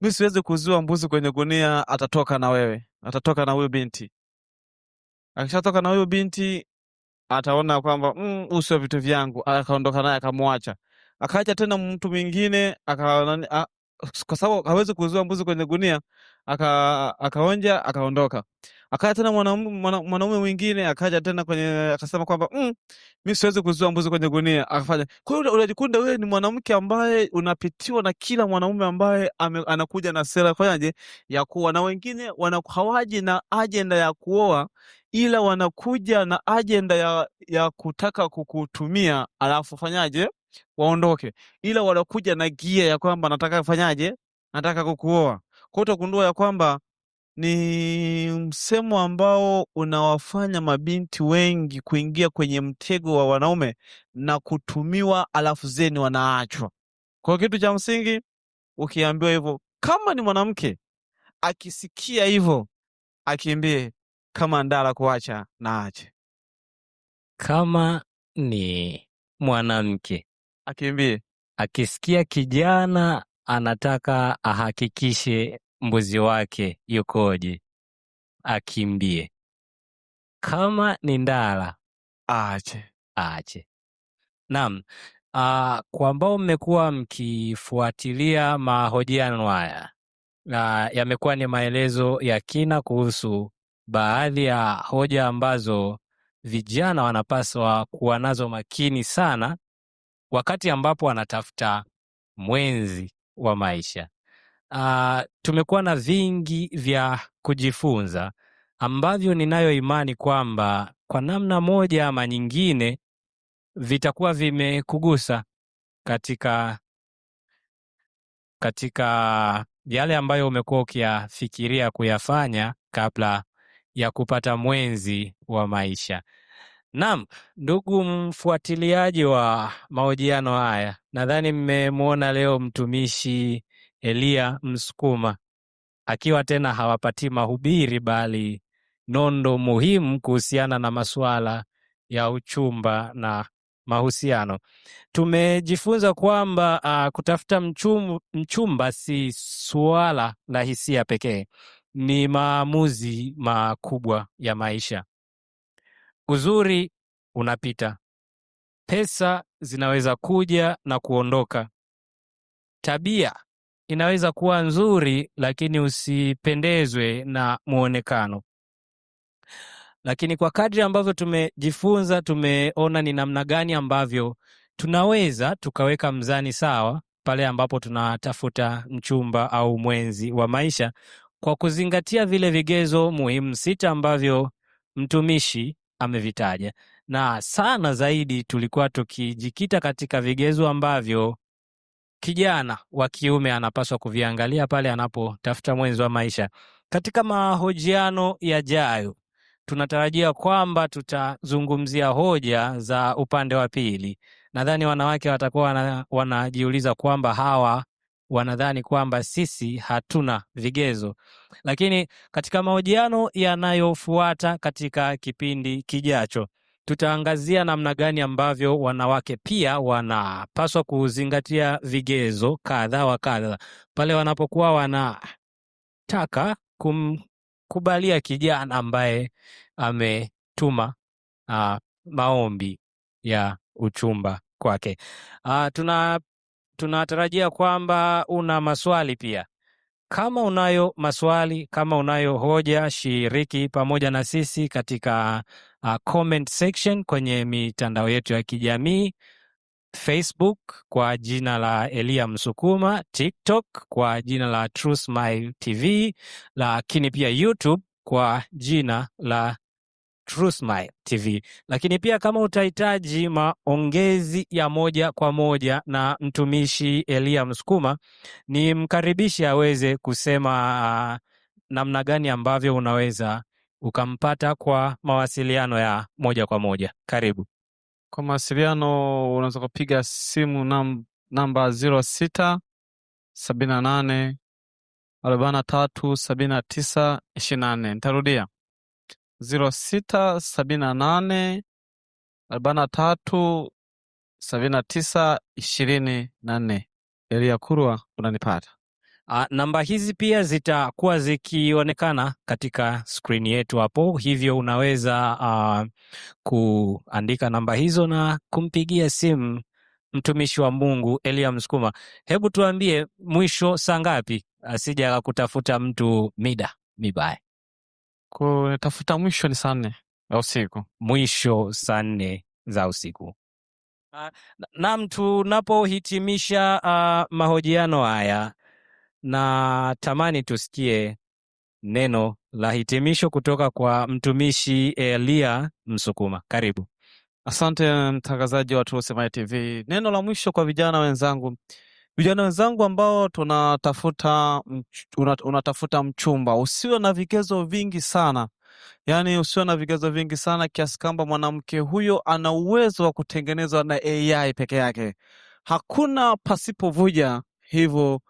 mi siwezi kuuziwa mbuzi kwenye gunia, atatoka na wewe, atatoka na huyo binti. Akishatoka na huyo binti ataona kwamba usio vitu vyangu, akaondoka naye akamwacha. Akaja tena mtu mwingine kwa sababu hawezi kuuziwa mbuzi kwenye gunia, akaonja akaondoka. Akaja tena mwanaume mwingine akaja tena akasema kwamba mi siwezi kuuziwa mbuzi kwenye gunia, akafanya. Kwa hiyo unajikuta wewe ni mwanamke ambaye unapitiwa na kila mwanaume ambaye anakuja na sera fanyaje ya kuoa, na wengine hawaji na ajenda ya kuoa, ila wanakuja na ajenda ya kutaka kukutumia, alafu fanyaje waondoke, ila wanakuja na gia ya kwamba nataka fanyaje, nataka kukuoa. Kwa hiyo utagundua ya kwamba ni msemo ambao unawafanya mabinti wengi kuingia kwenye mtego wa wanaume na kutumiwa, alafu zeni wanaachwa. Kwa kitu cha msingi, ukiambiwa hivyo, kama ni mwanamke akisikia hivyo akimbie, kama ndala kuacha na ache. Kama ni mwanamke Akimbie, akisikia kijana anataka ahakikishe mbuzi wake yukoje, akimbie. Kama ni ndala aache. Naam. Kwa ambao mmekuwa mkifuatilia mahojiano haya, yamekuwa ni maelezo ya kina kuhusu baadhi ya hoja ambazo vijana wanapaswa kuwa nazo makini sana wakati ambapo wanatafuta mwenzi wa maisha. Tumekuwa na vingi vya kujifunza ambavyo ninayo imani kwamba kwa namna moja ama nyingine vitakuwa vimekugusa katika yale ambayo umekuwa ukiyafikiria kuyafanya kabla ya kupata mwenzi wa maisha. Naam, ndugu mfuatiliaji wa mahojiano haya, nadhani mmemwona leo mtumishi Elia Msukuma akiwa tena hawapati mahubiri bali nondo muhimu kuhusiana na masuala ya uchumba na mahusiano. Tumejifunza kwamba kutafuta mchumba si suala la hisia pekee, ni maamuzi makubwa ya maisha. Uzuri unapita, pesa zinaweza kuja na kuondoka, tabia inaweza kuwa nzuri lakini usipendezwe na muonekano. Lakini kwa kadri ambavyo tumejifunza, tumeona ni namna gani ambavyo tunaweza tukaweka mzani sawa pale ambapo tunatafuta mchumba au mwenzi wa maisha, kwa kuzingatia vile vigezo muhimu 6 ambavyo mtumishi amevitaja. Na sana zaidi tulikuwa tukijikita katika vigezo ambavyo kijana wa kiume anapaswa kuviangalia pale anapotafuta mwenzi wa maisha. Katika mahojiano yajayo, tunatarajia kwamba tutazungumzia hoja za upande wa pili. Nadhani wanawake watakuwa wanajiuliza kwamba hawa wanadhani kwamba sisi hatuna vigezo. Lakini katika mahojiano yanayofuata katika kipindi kijacho, tutaangazia namna gani ambavyo wanawake pia wanapaswa kuzingatia vigezo kadha wa kadha pale wanapokuwa wanataka kumkubalia kijana ambaye ametuma maombi ya uchumba kwake. Tunatarajia kwamba una maswali pia. Kama unayo maswali, kama unayo hoja, shiriki pamoja na sisi katika comment section kwenye mitandao yetu ya kijamii: Facebook kwa jina la Elia Msukuma, TikTok kwa jina la True Smile TV, lakini pia YouTube kwa jina la True Smile TV. Lakini pia kama utahitaji maongezi ya moja kwa moja na mtumishi Elia Msukuma, ni mkaribishe aweze kusema namna gani ambavyo unaweza ukampata kwa mawasiliano ya moja kwa moja. Karibu. Kwa mawasiliano unaweza kupiga simu namba 0678437924. Nitarudia 0678437924. Elia Kurwa, unanipata. Namba hizi pia zitakuwa zikionekana katika skrini yetu hapo, hivyo unaweza kuandika namba hizo na kumpigia simu mtumishi wa Mungu Elia Msukuma. Hebu tuambie, mwisho saa ngapi, asija akakutafuta mtu mida mibaya? Kunitafuta mwisho ni saa 4 ya usiku. Mwisho saa 4 za usiku. Naam, tunapohitimisha mahojiano haya, na tamani tusikie neno la hitimisho kutoka kwa mtumishi Elia Msukuma. Karibu. Asante mtangazaji wa Tusemane TV. Neno la mwisho kwa vijana wenzangu ambao unatafuta mchumba, usiwe na vigezo vingi sana. Yaani usiwe na vigezo vingi sana kiasi kwamba mwanamke huyo ana uwezo wa kutengenezwa na AI peke yake. Hakuna pasipovuja. Hivyo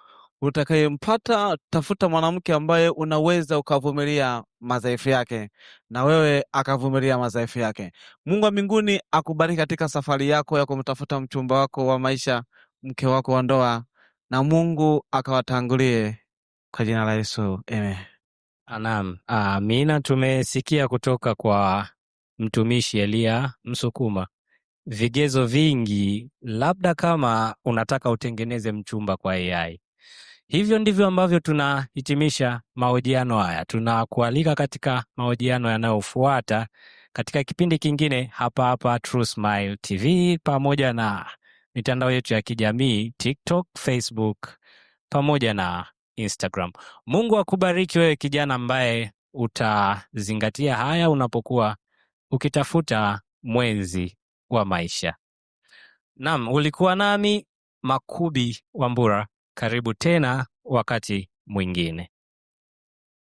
utakayempata, tafuta mwanamke ambaye unaweza ukavumilia madhaifu yake na wewe akavumilia madhaifu yake. Mungu wa mbinguni akubariki katika safari yako ya kumtafuta mchumba wako wa maisha, mke wako wa ndoa, na Mungu akawatangulie kwa jina la Yesu. Amen. Naam, amina. Tumesikia kutoka kwa mtumishi Elia Msukuma vigezo vingi, labda kama unataka utengeneze mchumba kwa AI. Hivyo ndivyo ambavyo tunahitimisha mahojiano haya. Tunakualika katika mahojiano yanayofuata katika kipindi kingine hapa True Smile TV, pamoja na mitandao yetu ya kijamii TikTok, Facebook pamoja na Instagram. Mungu akubariki wewe kijana ambaye utazingatia haya unapokuwa ukitafuta mwenzi wa maisha. Naam, ulikuwa nami Makubi Wambura. Karibu tena wakati mwingine.